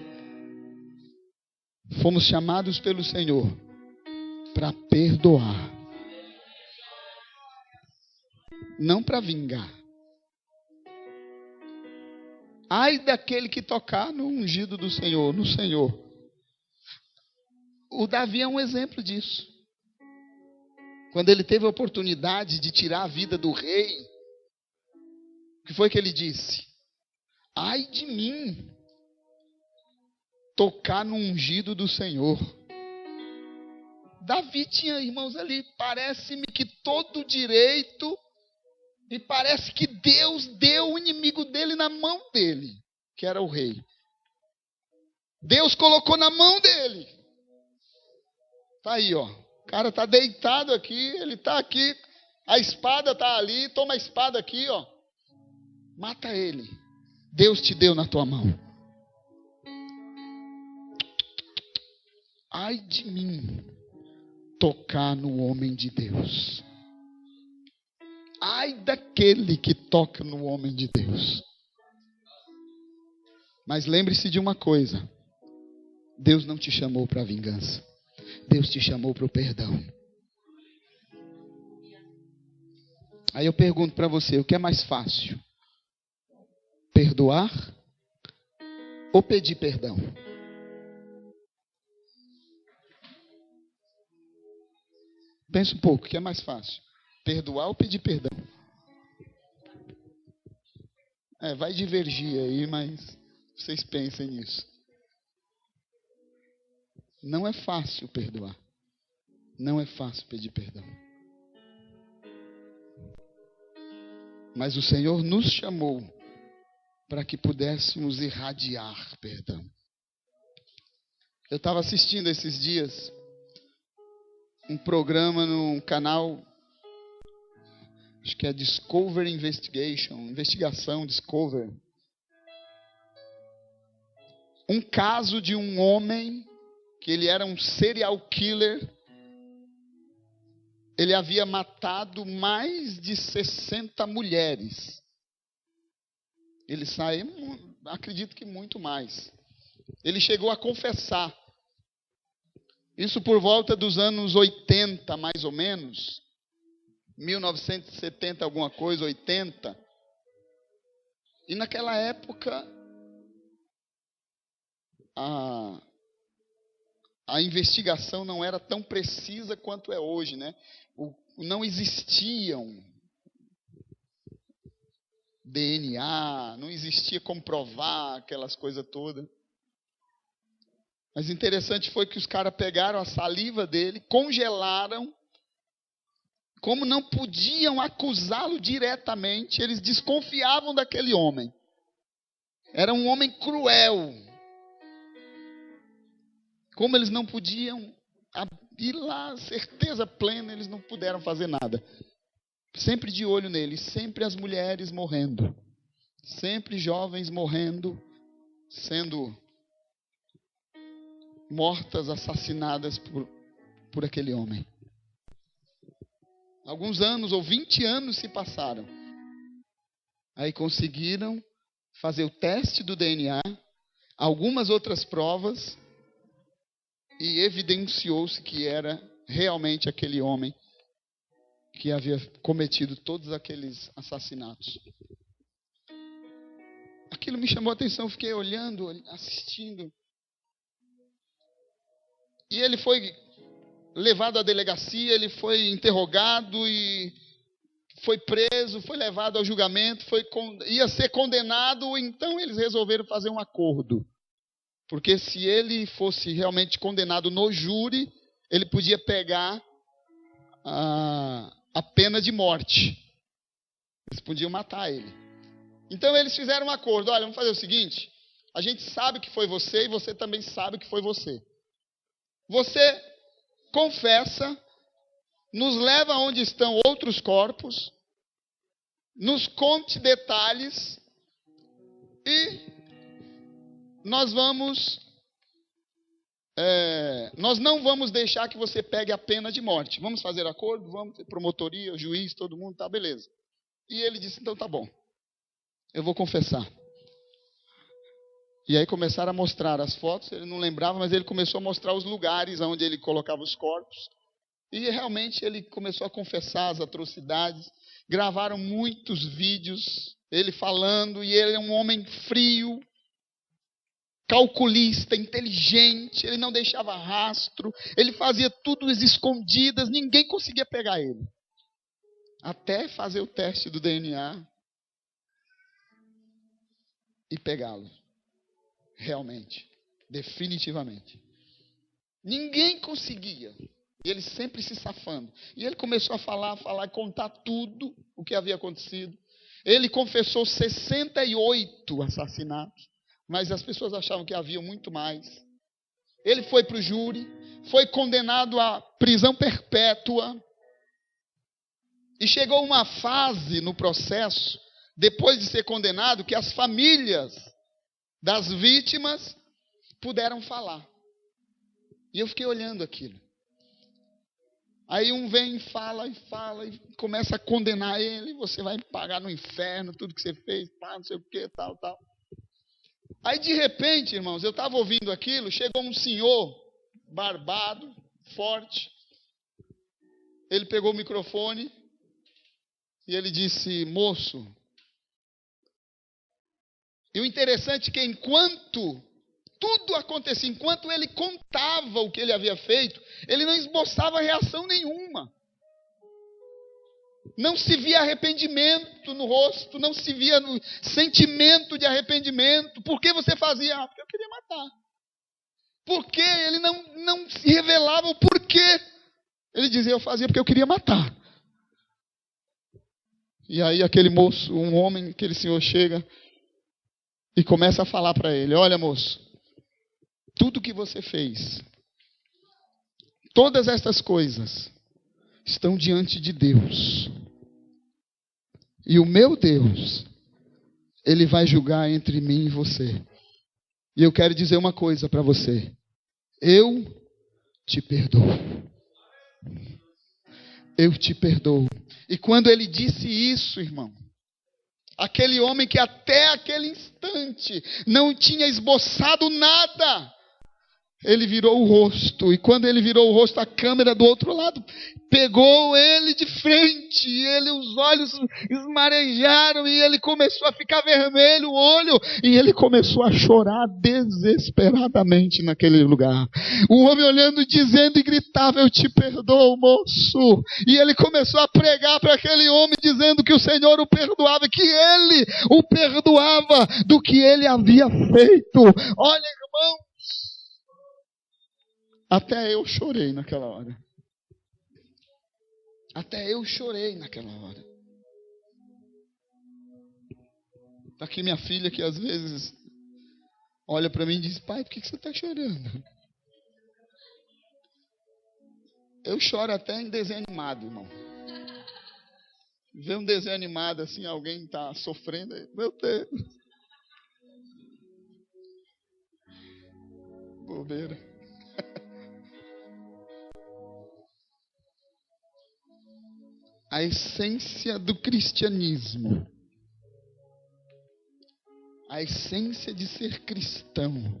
fomos chamados pelo Senhor para perdoar. Não para vingar. Ai daquele que tocar no ungido do Senhor, no Senhor. O Davi é um exemplo disso. Quando ele teve a oportunidade de tirar a vida do rei, o que foi que ele disse? Ai de mim, tocar no ungido do Senhor. Davi tinha, irmãos, ali, parece-me que todo o direito, e parece que Deus deu o inimigo dele na mão dele, que era o rei. Deus colocou na mão dele. Tá aí, ó. O cara tá deitado aqui, ele tá aqui, a espada tá ali, toma a espada aqui, ó. Mata ele. Deus te deu na tua mão. Ai de mim, tocar no homem de Deus. Ai daquele que toca no homem de Deus. Mas lembre-se de uma coisa: Deus não te chamou para a vingança. Deus te chamou para o perdão. Aí eu pergunto para você, o que é mais fácil? Perdoar ou pedir perdão? Pensa um pouco, o que é mais fácil? Perdoar ou pedir perdão? Vai divergir aí, mas vocês pensem nisso. Não é fácil perdoar. Não é fácil pedir perdão. Mas o Senhor nos chamou para que pudéssemos irradiar perdão. Eu estava assistindo esses dias um programa num canal, acho que é Discovery Investigation, Investigação Discovery. Um caso de um homem que ele era um serial killer. Ele havia matado mais de 60 mulheres. Ele saiu, acredito que muito mais. Ele chegou a confessar. Isso por volta dos anos 80, mais ou menos. 1970, alguma coisa, 80. E naquela época, a investigação não era tão precisa quanto é hoje, né? Não existiam DNA, não existia como provar aquelas coisas todas. Mas interessante foi que os caras pegaram a saliva dele, congelaram. Como não podiam acusá-lo diretamente, eles desconfiavam daquele homem. Era um homem cruel. Como eles não podiam ir lá, certeza plena, eles não puderam fazer nada. Sempre de olho nele, sempre as mulheres morrendo. Sempre jovens morrendo, sendo mortas, assassinadas por aquele homem. Alguns anos, ou 20 anos se passaram. Aí conseguiram fazer o teste do DNA, algumas outras provas, e evidenciou-se que era realmente aquele homem que havia cometido todos aqueles assassinatos. Aquilo me chamou a atenção, fiquei olhando, assistindo. E ele foi levado à delegacia, ele foi interrogado e foi preso, foi levado ao julgamento, ia ser condenado, então eles resolveram fazer um acordo. Porque se ele fosse realmente condenado no júri, ele podia pegar a pena de morte. Eles podiam matar ele. Então eles fizeram um acordo. Olha, vamos fazer o seguinte: a gente sabe que foi você e você também sabe que foi você. Você confessa, nos leva aonde estão outros corpos, nos conte detalhes e nós não vamos deixar que você pegue a pena de morte. Vamos fazer acordo? Vamos ter promotoria, juiz, todo mundo, tá, beleza. E ele disse, então tá bom, eu vou confessar. E aí começaram a mostrar as fotos, ele não lembrava, mas ele começou a mostrar os lugares onde ele colocava os corpos. E realmente ele começou a confessar as atrocidades. Gravaram muitos vídeos, ele falando, e ele é um homem frio, calculista, inteligente, ele não deixava rastro, ele fazia tudo às escondidas, ninguém conseguia pegar ele. Até fazer o teste do DNA e pegá-lo. Realmente, definitivamente. Ninguém conseguia. E ele sempre se safando. E ele começou a falar, contar tudo o que havia acontecido. Ele confessou 68 assassinatos. Mas as pessoas achavam que havia muito mais. Ele foi para o júri, foi condenado à prisão perpétua. E chegou uma fase no processo, depois de ser condenado, que as famílias das vítimas puderam falar. E eu fiquei olhando aquilo. Aí um vem e fala e começa a condenar ele. Você vai pagar no inferno tudo que você fez, não sei o que, tal. Aí de repente, irmãos, eu estava ouvindo aquilo, chegou um senhor barbado, forte. Ele pegou o microfone e ele disse: moço. E o interessante é que enquanto tudo acontecia, enquanto ele contava o que ele havia feito, ele não esboçava reação nenhuma. Não se via arrependimento no rosto, não se via no sentimento de arrependimento. Por que você fazia? Porque eu queria matar. Por que ele não se revelava o porquê? Ele dizia: eu fazia porque eu queria matar. E aí aquele moço, um homem, aquele senhor chega e começa a falar para ele: olha, moço, tudo que você fez, todas estas coisas estão diante de Deus. E o meu Deus, Ele vai julgar entre mim e você. E eu quero dizer uma coisa para você: eu te perdoo. Eu te perdoo. E quando ele disse isso, irmão, aquele homem que até aquele instante não tinha esboçado nada, ele virou o rosto. E quando ele virou o rosto, a câmera do outro lado pegou ele de frente. E os olhos esmarejaram e ele começou a ficar vermelho o olho. E ele começou a chorar desesperadamente naquele lugar. O homem olhando e dizendo e gritava: eu te perdoo, moço. E ele começou a pregar para aquele homem dizendo que o Senhor o perdoava, que ele o perdoava do que ele havia feito. Olha, irmão, até eu chorei naquela hora. Até eu chorei naquela hora. Está aqui minha filha que às vezes olha para mim e diz: pai, por que você está chorando? Eu choro até em desenho animado, irmão. Ver um desenho animado assim, alguém está sofrendo, meu Deus. Bobeira. A essência do cristianismo, a essência de ser cristão,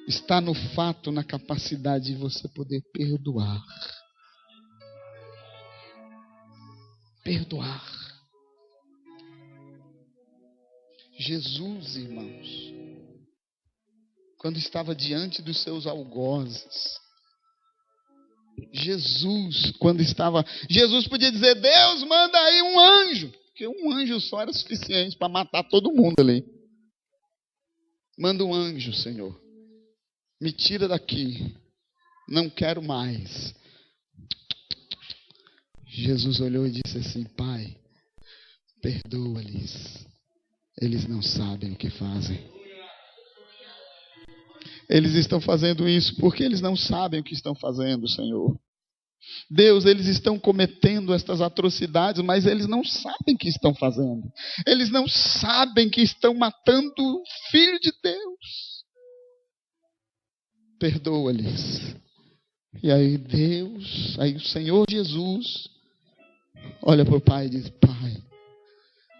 está no fato, na capacidade de você poder perdoar. Perdoar. Jesus, irmãos, quando estava diante dos seus algozes, Jesus podia dizer: Deus, manda aí um anjo, porque um anjo só era suficiente para matar todo mundo ali. Manda um anjo, Senhor, me tira daqui, não quero mais. Jesus olhou e disse assim: Pai, perdoa-lhes, eles não sabem o que fazem. Eles estão fazendo isso porque eles não sabem o que estão fazendo, Senhor. Deus, eles estão cometendo estas atrocidades, mas eles não sabem o que estão fazendo. Eles não sabem que estão matando o Filho de Deus. Perdoa-lhes. E aí aí o Senhor Jesus olha para o Pai e diz: Pai,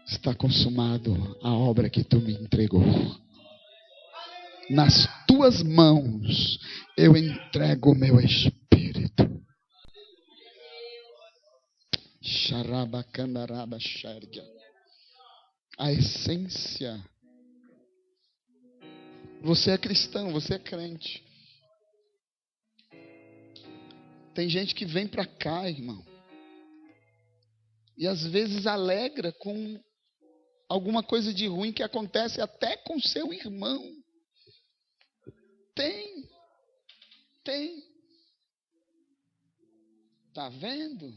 está consumado a obra que tu me entregou. Nas tuas mãos eu entrego o meu espírito. A essência. Você é cristão, você é crente. Tem gente que vem para cá, irmão, e às vezes alegra com alguma coisa de ruim que acontece até com seu irmão. Tem. Tá vendo?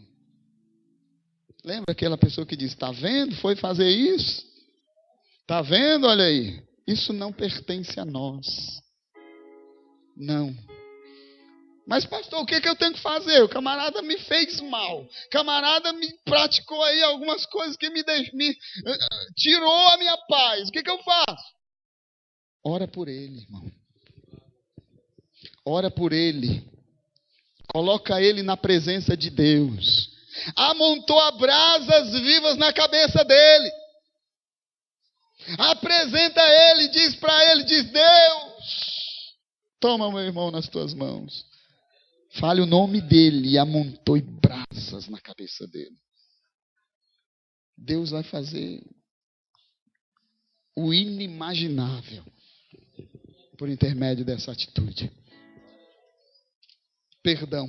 Lembra aquela pessoa que diz, tá vendo? Foi fazer isso? Tá vendo? Olha aí. Isso não pertence a nós. Não. Mas pastor, o que eu tenho que fazer? O camarada me fez mal. O camarada me praticou aí algumas coisas que me tirou a minha paz. O que eu faço? Ora por ele, irmão. Ora por ele. Coloca ele na presença de Deus. Amontoa brasas vivas na cabeça dele. Apresenta ele, diz para ele, diz, Deus, toma meu irmão nas tuas mãos. Fale o nome dele e amontoe brasas na cabeça dele. Deus vai fazer o inimaginável por intermédio dessa atitude. Perdão.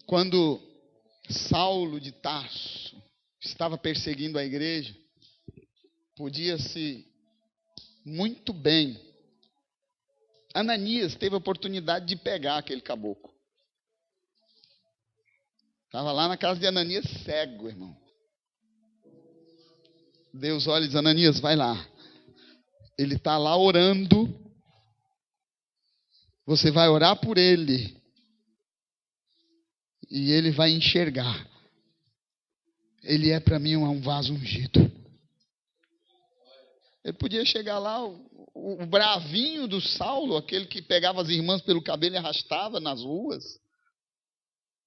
Quando Saulo de Tarso estava perseguindo a igreja, podia-se muito bem. Ananias teve a oportunidade de pegar aquele caboclo. Estava lá na casa de Ananias cego, irmão. Deus olha e diz, Ananias, vai lá. Ele está lá orando. Você vai orar por ele. E ele vai enxergar. Ele é para mim um vaso ungido. Ele podia chegar lá, o bravinho do Saulo, aquele que pegava as irmãs pelo cabelo e arrastava nas ruas.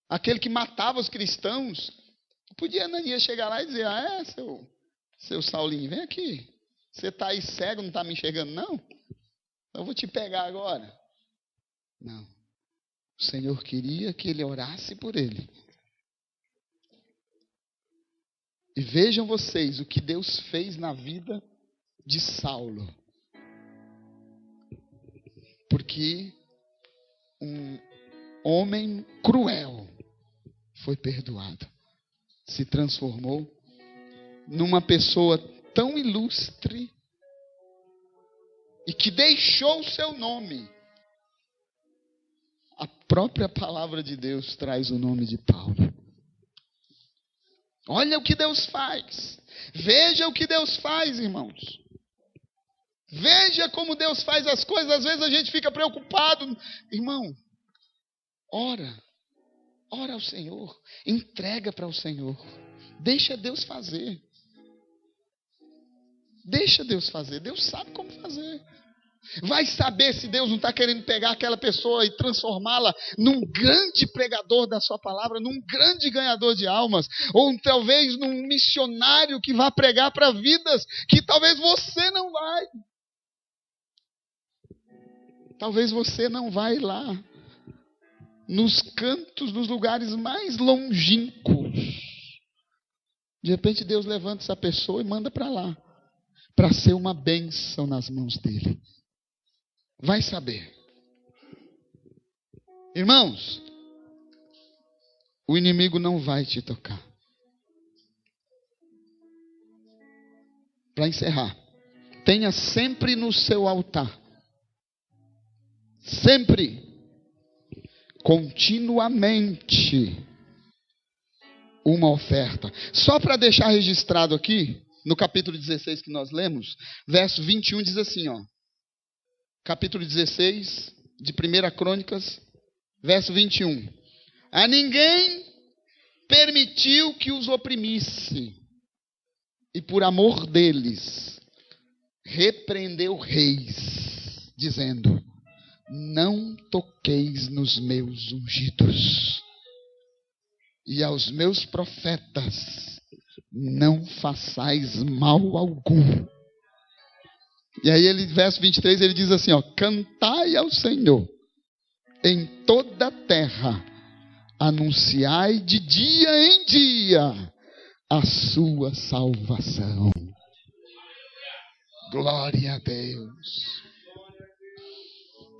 Aquele que matava os cristãos. Podia Ananias chegar lá e dizer, seu Saulinho, vem aqui. Você está aí cego, não está me enxergando não? Eu vou te pegar agora. Não. O Senhor queria que ele orasse por ele. E vejam vocês o que Deus fez na vida de Saulo. Porque um homem cruel foi perdoado. Se transformou numa pessoa tão ilustre e que deixou o seu nome. A própria palavra de Deus traz o nome de Paulo. Olha o que Deus faz. Veja o que Deus faz, irmãos. Veja como Deus faz as coisas. Às vezes a gente fica preocupado. Irmão, ora ao Senhor. Entrega para o Senhor. Deixa Deus fazer. Deixa Deus fazer. Deus sabe como fazer. Vai saber se Deus não está querendo pegar aquela pessoa e transformá-la num grande pregador da sua palavra, num grande ganhador de almas, ou talvez num missionário que vá pregar para vidas que talvez você não vai. Talvez você não vai lá, nos cantos, nos lugares mais longínquos. De repente Deus levanta essa pessoa e manda para lá, para ser uma bênção nas mãos dele. Vai saber. Irmãos, o inimigo não vai te tocar. Para encerrar, tenha sempre no seu altar, sempre, continuamente, uma oferta. Só para deixar registrado aqui, no capítulo 16 que nós lemos, verso 21 diz assim, ó. Capítulo 16 de 1 Crônicas, verso 21. A ninguém permitiu que os oprimisse, e por amor deles repreendeu reis, dizendo, não toqueis nos meus ungidos, e aos meus profetas não façais mal algum. E aí, verso 23, ele diz assim, ó, cantai ao Senhor em toda a terra, anunciai de dia em dia a sua salvação. Glória a Deus.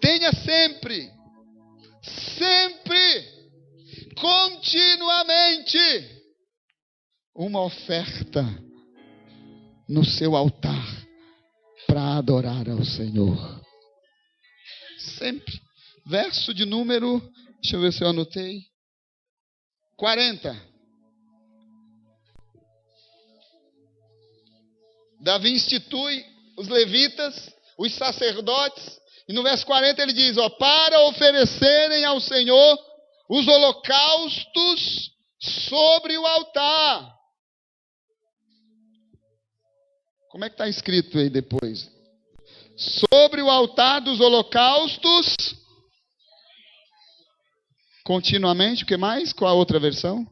Tenha sempre, continuamente, uma oferta no seu altar para adorar ao Senhor. Sempre. Verso de número, deixa eu ver se eu anotei, 40. Davi institui os levitas, os sacerdotes, e no verso 40 ele diz, para oferecerem ao Senhor os holocaustos sobre o altar. Como é que está escrito aí depois? Sobre o altar dos holocaustos, continuamente, o que mais? Qual a outra versão?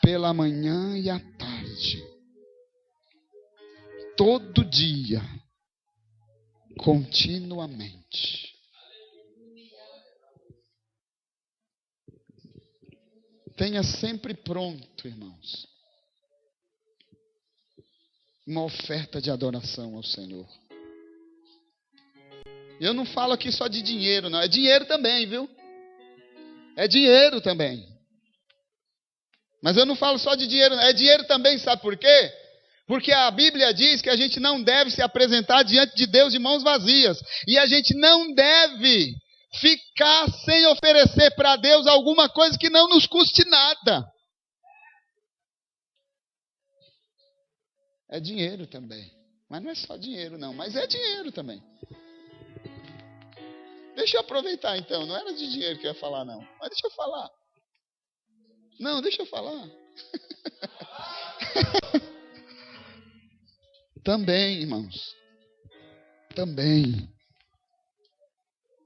Pela manhã e à tarde. Todo dia, continuamente. Tenha sempre pronto, irmãos, uma oferta de adoração ao Senhor. Eu não falo aqui só de dinheiro, não. É dinheiro também, viu? É dinheiro também. Mas eu não falo só de dinheiro, não. É dinheiro também, sabe por quê? Porque a Bíblia diz que a gente não deve se apresentar diante de Deus de mãos vazias. E a gente não deve ficar sem oferecer para Deus alguma coisa que não nos custe nada. É dinheiro também. Mas não é só dinheiro, não. Mas é dinheiro também. Deixa eu aproveitar então. Não era de dinheiro que eu ia falar, não. Mas deixa eu falar. Não, deixa eu falar. Também, irmãos. Também.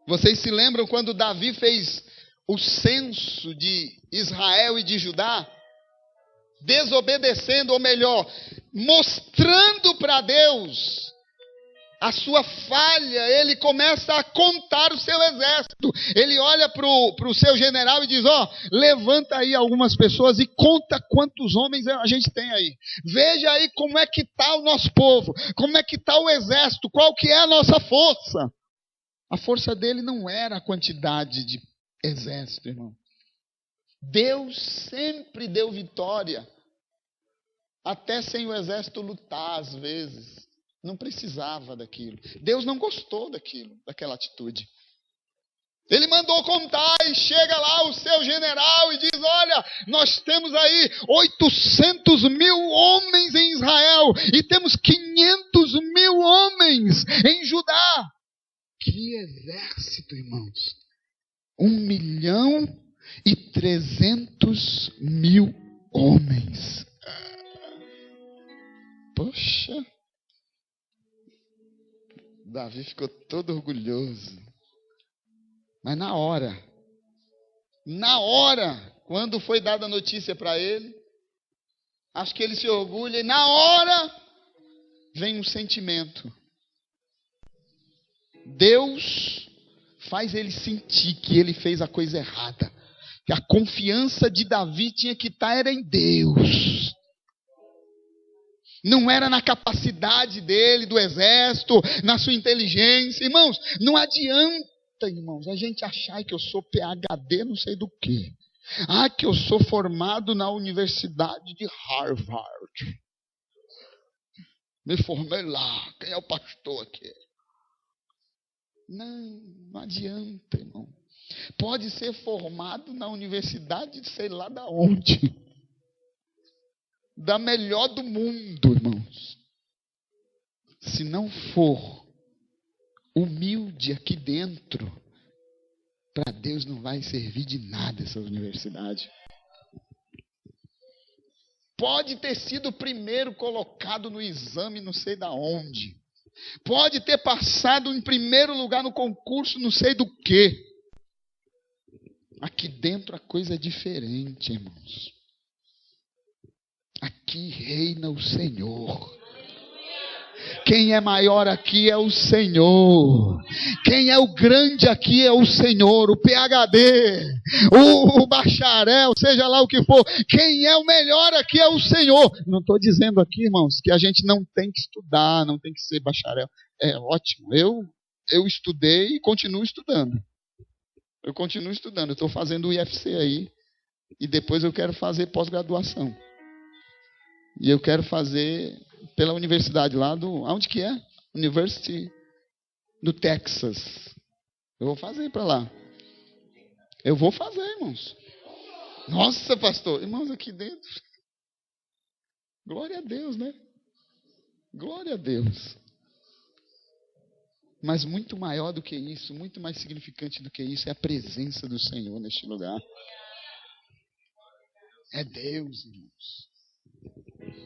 Vocês se lembram quando Davi fez o censo de Israel e de Judá? Desobedecendo, ou melhor, mostrando para Deus a sua falha, ele começa a contar o seu exército. Ele olha para o seu general e diz, levanta aí algumas pessoas e conta quantos homens a gente tem aí. Veja aí como é que está o nosso povo, como é que está o exército, qual que é a nossa força. A força dele não era a quantidade de exército, irmão. Deus sempre deu vitória, até sem o exército lutar às vezes. Não precisava daquilo. Deus não gostou daquela atitude. Ele mandou contar e chega lá o seu general e diz, olha, nós temos aí 800.000 homens em Israel e temos 500.000 homens em Judá. Que exército, irmãos! 1.300.000 homens. Poxa! Davi ficou todo orgulhoso. Mas na hora, quando foi dada a notícia para ele, acho que ele se orgulha e na hora vem um sentimento. Deus faz ele sentir que ele fez a coisa errada. Que a confiança de Davi tinha que estar era em Deus. Não era na capacidade dele, do exército, na sua inteligência. Irmãos, não adianta, irmãos, a gente achar que eu sou PhD não sei do quê. Que eu sou formado na Universidade de Harvard. Me formei lá. Quem é o pastor aqui? Não adianta, irmão. Pode ser formado na universidade de sei lá da onde. Da melhor do mundo, irmãos. Se não for humilde aqui dentro, para Deus não vai servir de nada essa universidade. Pode ter sido o primeiro colocado no exame não sei da onde. Pode ter passado em primeiro lugar no concurso não sei do quê. Aqui dentro a coisa é diferente, irmãos. Aqui reina o Senhor. Quem é maior aqui é o Senhor. Quem é o grande aqui é o Senhor. O PhD, o bacharel, seja lá o que for. Quem é o melhor aqui é o Senhor. Não estou dizendo aqui, irmãos, que a gente não tem que estudar, não tem que ser bacharel. É ótimo. Eu estudei e continuo estudando. Eu estou fazendo o IFC aí. E depois eu quero fazer pós-graduação. E eu quero fazer pela universidade lá do... Onde que é? University do Texas. Eu vou fazer para lá. Eu vou fazer, irmãos. Nossa, pastor. Irmãos, aqui dentro. Glória a Deus, né? Glória a Deus. Mas muito maior do que isso, muito mais significante do que isso, é a presença do Senhor neste lugar. É Deus, irmãos.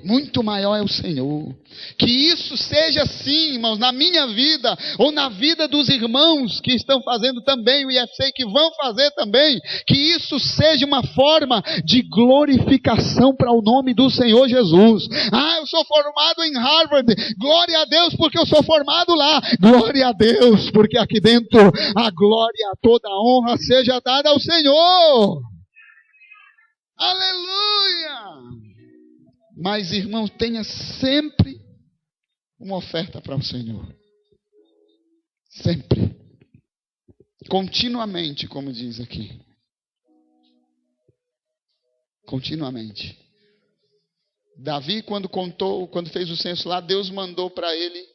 Muito maior é o Senhor. Que isso seja assim, irmãos, na minha vida, ou na vida dos irmãos que estão fazendo também o IFC, que vão fazer também. Que isso seja uma forma de glorificação para o nome do Senhor Jesus. Ah, eu sou formado em Harvard. Glória a Deus porque eu sou formado lá. Glória a Deus porque aqui dentro a glória, toda a honra seja dada ao Senhor. Aleluia! Mas, irmão, tenha sempre uma oferta para o Senhor. Sempre. Continuamente, como diz aqui. Continuamente. Davi, quando fez o censo lá, Deus mandou para ele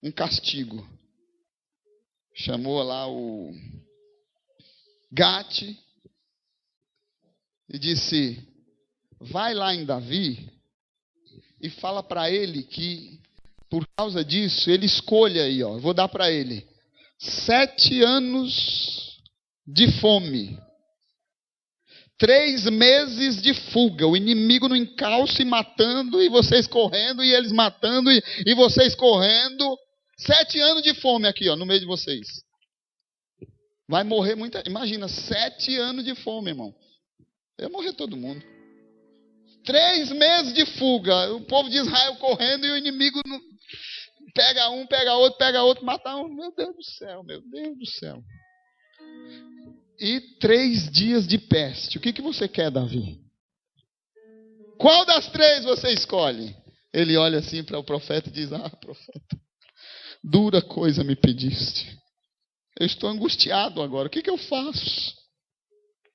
um castigo. Chamou lá o Gate e disse: vai lá em Davi e fala para ele que, por causa disso, ele escolha aí, ó, vou dar para ele 7 anos de fome, 3 meses de fuga, o inimigo no encalço e matando, e vocês correndo, e eles matando, e vocês correndo, 7 anos de fome aqui, ó, no meio de vocês. Vai morrer muita, imagina, 7 anos de fome, irmão. Vai morrer todo mundo. 3 meses de fuga, o povo de Israel correndo e o inimigo pega um, pega outro, mata um. Meu Deus do céu, meu Deus do céu. E 3 dias de peste. O que você quer, Davi? Qual das 3 você escolhe? Ele olha assim para o profeta e diz: ah, profeta, dura coisa me pediste. Eu estou angustiado agora, o que eu faço?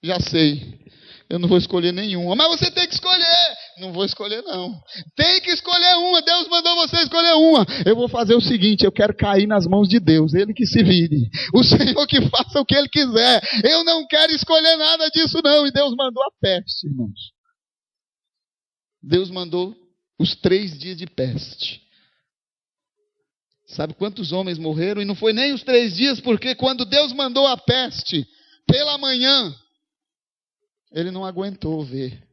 Já sei. Eu não vou escolher nenhuma. Mas você tem que escolher. Não vou escolher, não. Tem que escolher uma. Deus mandou você escolher uma. Eu vou fazer o seguinte: eu quero cair nas mãos de Deus. Ele que se vire. O Senhor que faça o que Ele quiser. Eu não quero escolher nada disso, não. E Deus mandou a peste, irmãos. Deus mandou os 3 dias de peste. Sabe quantos homens morreram? E não foi nem os 3 dias, porque quando Deus mandou a peste, pela manhã, ele não aguentou ver.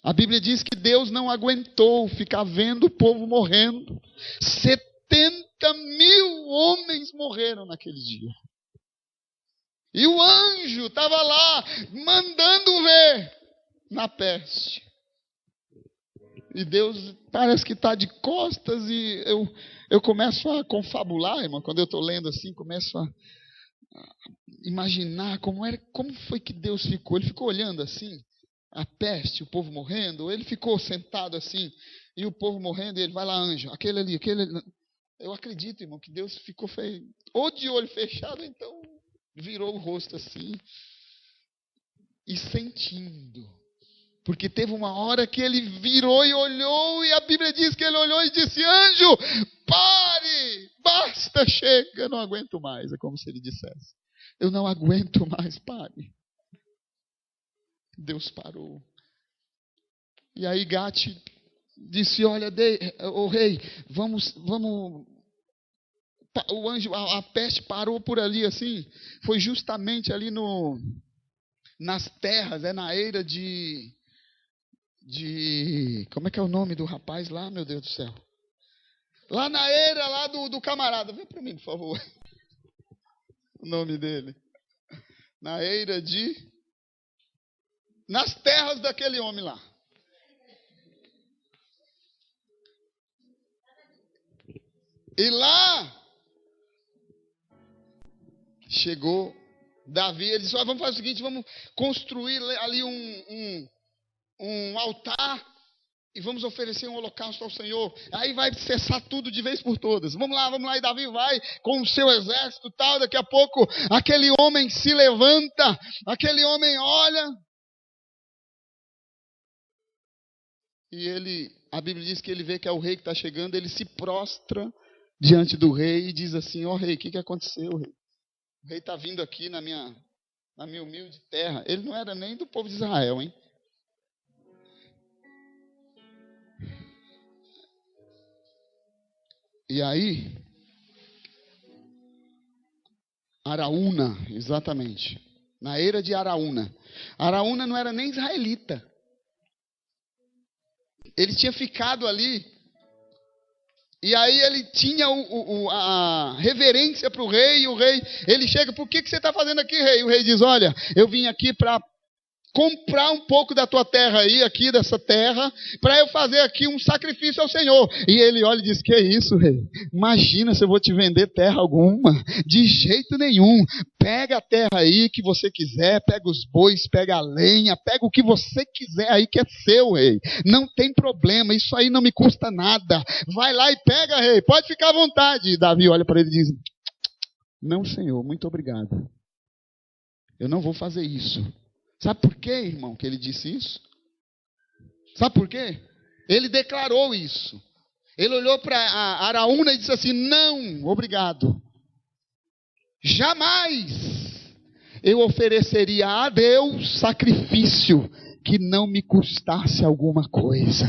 A Bíblia diz que Deus não aguentou ficar vendo o povo morrendo. 70.000 homens morreram naquele dia. E o anjo estava lá, mandando ver na peste. E Deus parece que está de costas e eu começo a confabular, irmão. Quando eu estou lendo assim, começo a imaginar como foi que Deus ficou. Ele ficou olhando assim, a peste, o povo morrendo, ou ele ficou sentado assim, e o povo morrendo, e ele vai lá, anjo, aquele ali. Eu acredito, irmão, que Deus ficou ou de olho fechado, então virou o rosto assim, e sentindo. Porque teve uma hora que ele virou e olhou, e a Bíblia diz que ele olhou e disse: anjo, pare, basta, chega, não aguento mais. É como se ele dissesse: eu não aguento mais, pare. Deus parou. E aí Gate disse: olha, rei, vamos. O anjo, a peste parou por ali assim. Foi justamente ali nas terras, na eira de como é que é o nome do rapaz lá, meu Deus do céu? Lá na eira lá do camarada. Vem para mim, por favor. O nome dele. Na eira nas terras daquele homem lá. E lá chegou Davi, ele disse: vamos fazer o seguinte, vamos construir ali um altar e vamos oferecer um holocausto ao Senhor. Aí vai cessar tudo de vez por todas. Vamos lá. E Davi vai com o seu exército e tal. Daqui a pouco aquele homem se levanta, aquele homem olha. E a Bíblia diz que ele vê que é o rei que está chegando, ele se prostra diante do rei e diz assim: ó rei, o que aconteceu, rei? O rei está vindo aqui na minha humilde terra. Ele não era nem do povo de Israel, hein? E aí, Araúna, exatamente, na era de Araúna. Araúna não era nem israelita. Ele tinha ficado ali. E aí ele tinha a reverência para o rei. E o rei, ele chega: por que você está fazendo aqui, rei? E o rei diz: olha, eu vim aqui para comprar um pouco da tua terra aí, aqui dessa terra, para eu fazer aqui um sacrifício ao Senhor. E ele olha e diz: que isso, rei? Imagina se eu vou te vender terra alguma. De jeito nenhum. Pega a terra aí que você quiser, pega os bois, pega a lenha, pega o que você quiser aí que é seu, rei. Não tem problema, isso aí não me custa nada. Vai lá e pega, rei, pode ficar à vontade. E Davi olha para ele e diz: não, Senhor, muito obrigado. Eu não vou fazer isso. Sabe por quê, irmão, que ele disse isso? Sabe por quê? Ele declarou isso. Ele olhou para Araúna e disse assim: não, obrigado. Jamais eu ofereceria a Deus sacrifício que não me custasse alguma coisa.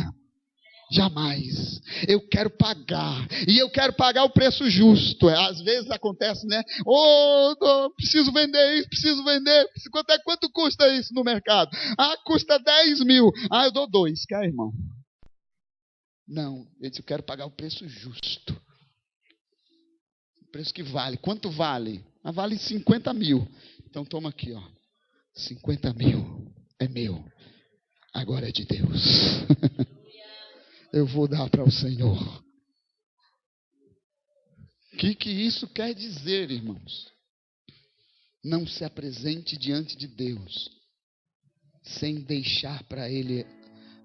Jamais. Eu quero pagar. E eu quero pagar o preço justo. Às vezes acontece, né? Preciso vender isso, preciso vender. Quanto custa isso no mercado? Custa 10 mil. Eu dou 2. Quer, irmão? Não. Eu disse: eu quero pagar o preço justo. O preço que vale. Quanto vale? Vale 50 mil. Então toma aqui, ó. 50 mil. É meu. Agora é de Deus. Eu vou dar para o Senhor. O que isso quer dizer, irmãos? Não se apresente diante de Deus sem deixar para Ele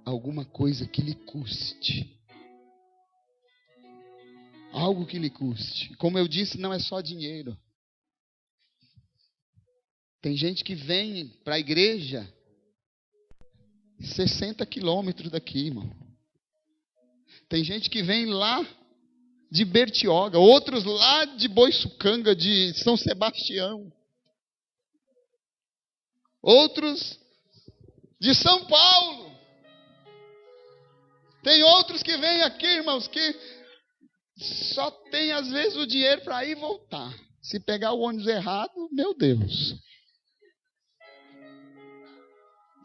alguma coisa que lhe custe. Algo que lhe custe. Como eu disse, não é só dinheiro. Tem gente que vem para a igreja 60 quilômetros daqui, irmão. Tem gente que vem lá de Bertioga, outros lá de Boiçucanga, de São Sebastião. Outros de São Paulo. Tem outros que vêm aqui, irmãos, que só tem às vezes o dinheiro para ir e voltar. Se pegar o ônibus errado, meu Deus.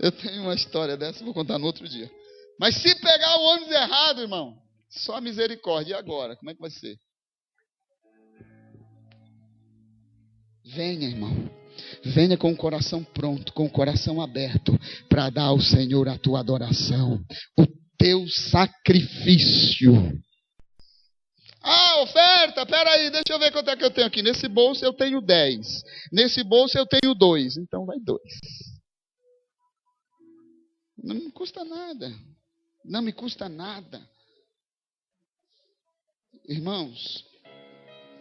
Eu tenho uma história dessa, vou contar no outro dia. Mas se pegar o ônibus errado, irmão, só misericórdia. E agora? Como é que vai ser? Venha, irmão. Venha com o coração pronto, com o coração aberto, para dar ao Senhor a tua adoração, o teu sacrifício. Oferta, peraí, deixa eu ver quanto é que eu tenho aqui. Nesse bolso eu tenho 10. Nesse bolso eu tenho 2. Então vai 2. Não me custa nada. Não me custa nada. Irmãos,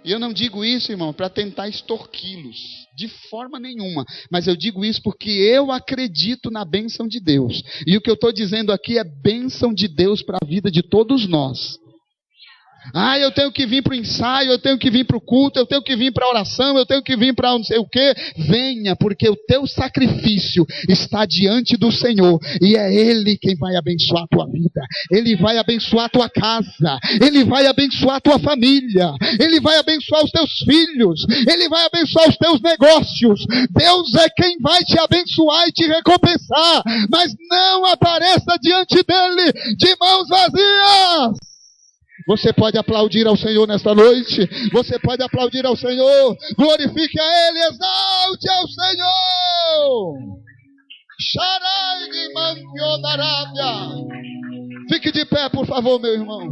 e eu não digo isso, irmão, para tentar extorquí-los, de forma nenhuma, mas eu digo isso porque eu acredito na bênção de Deus, e o que eu estou dizendo aqui é bênção de Deus para a vida de todos nós. Eu tenho que vir para o ensaio, eu tenho que vir para o culto, eu tenho que vir para a oração, eu tenho que vir para não sei o quê. Venha, porque o teu sacrifício está diante do Senhor. E é Ele quem vai abençoar a tua vida. Ele vai abençoar a tua casa. Ele vai abençoar a tua família. Ele vai abençoar os teus filhos. Ele vai abençoar os teus negócios. Deus é quem vai te abençoar e te recompensar. Mas não apareça diante dEle de mãos vazias. Você pode aplaudir ao Senhor nesta noite. Você pode aplaudir ao Senhor. Glorifique a Ele, exalte ao Senhor. Xarai de Manquio da Arábia. Fique de pé, por favor, meu irmão.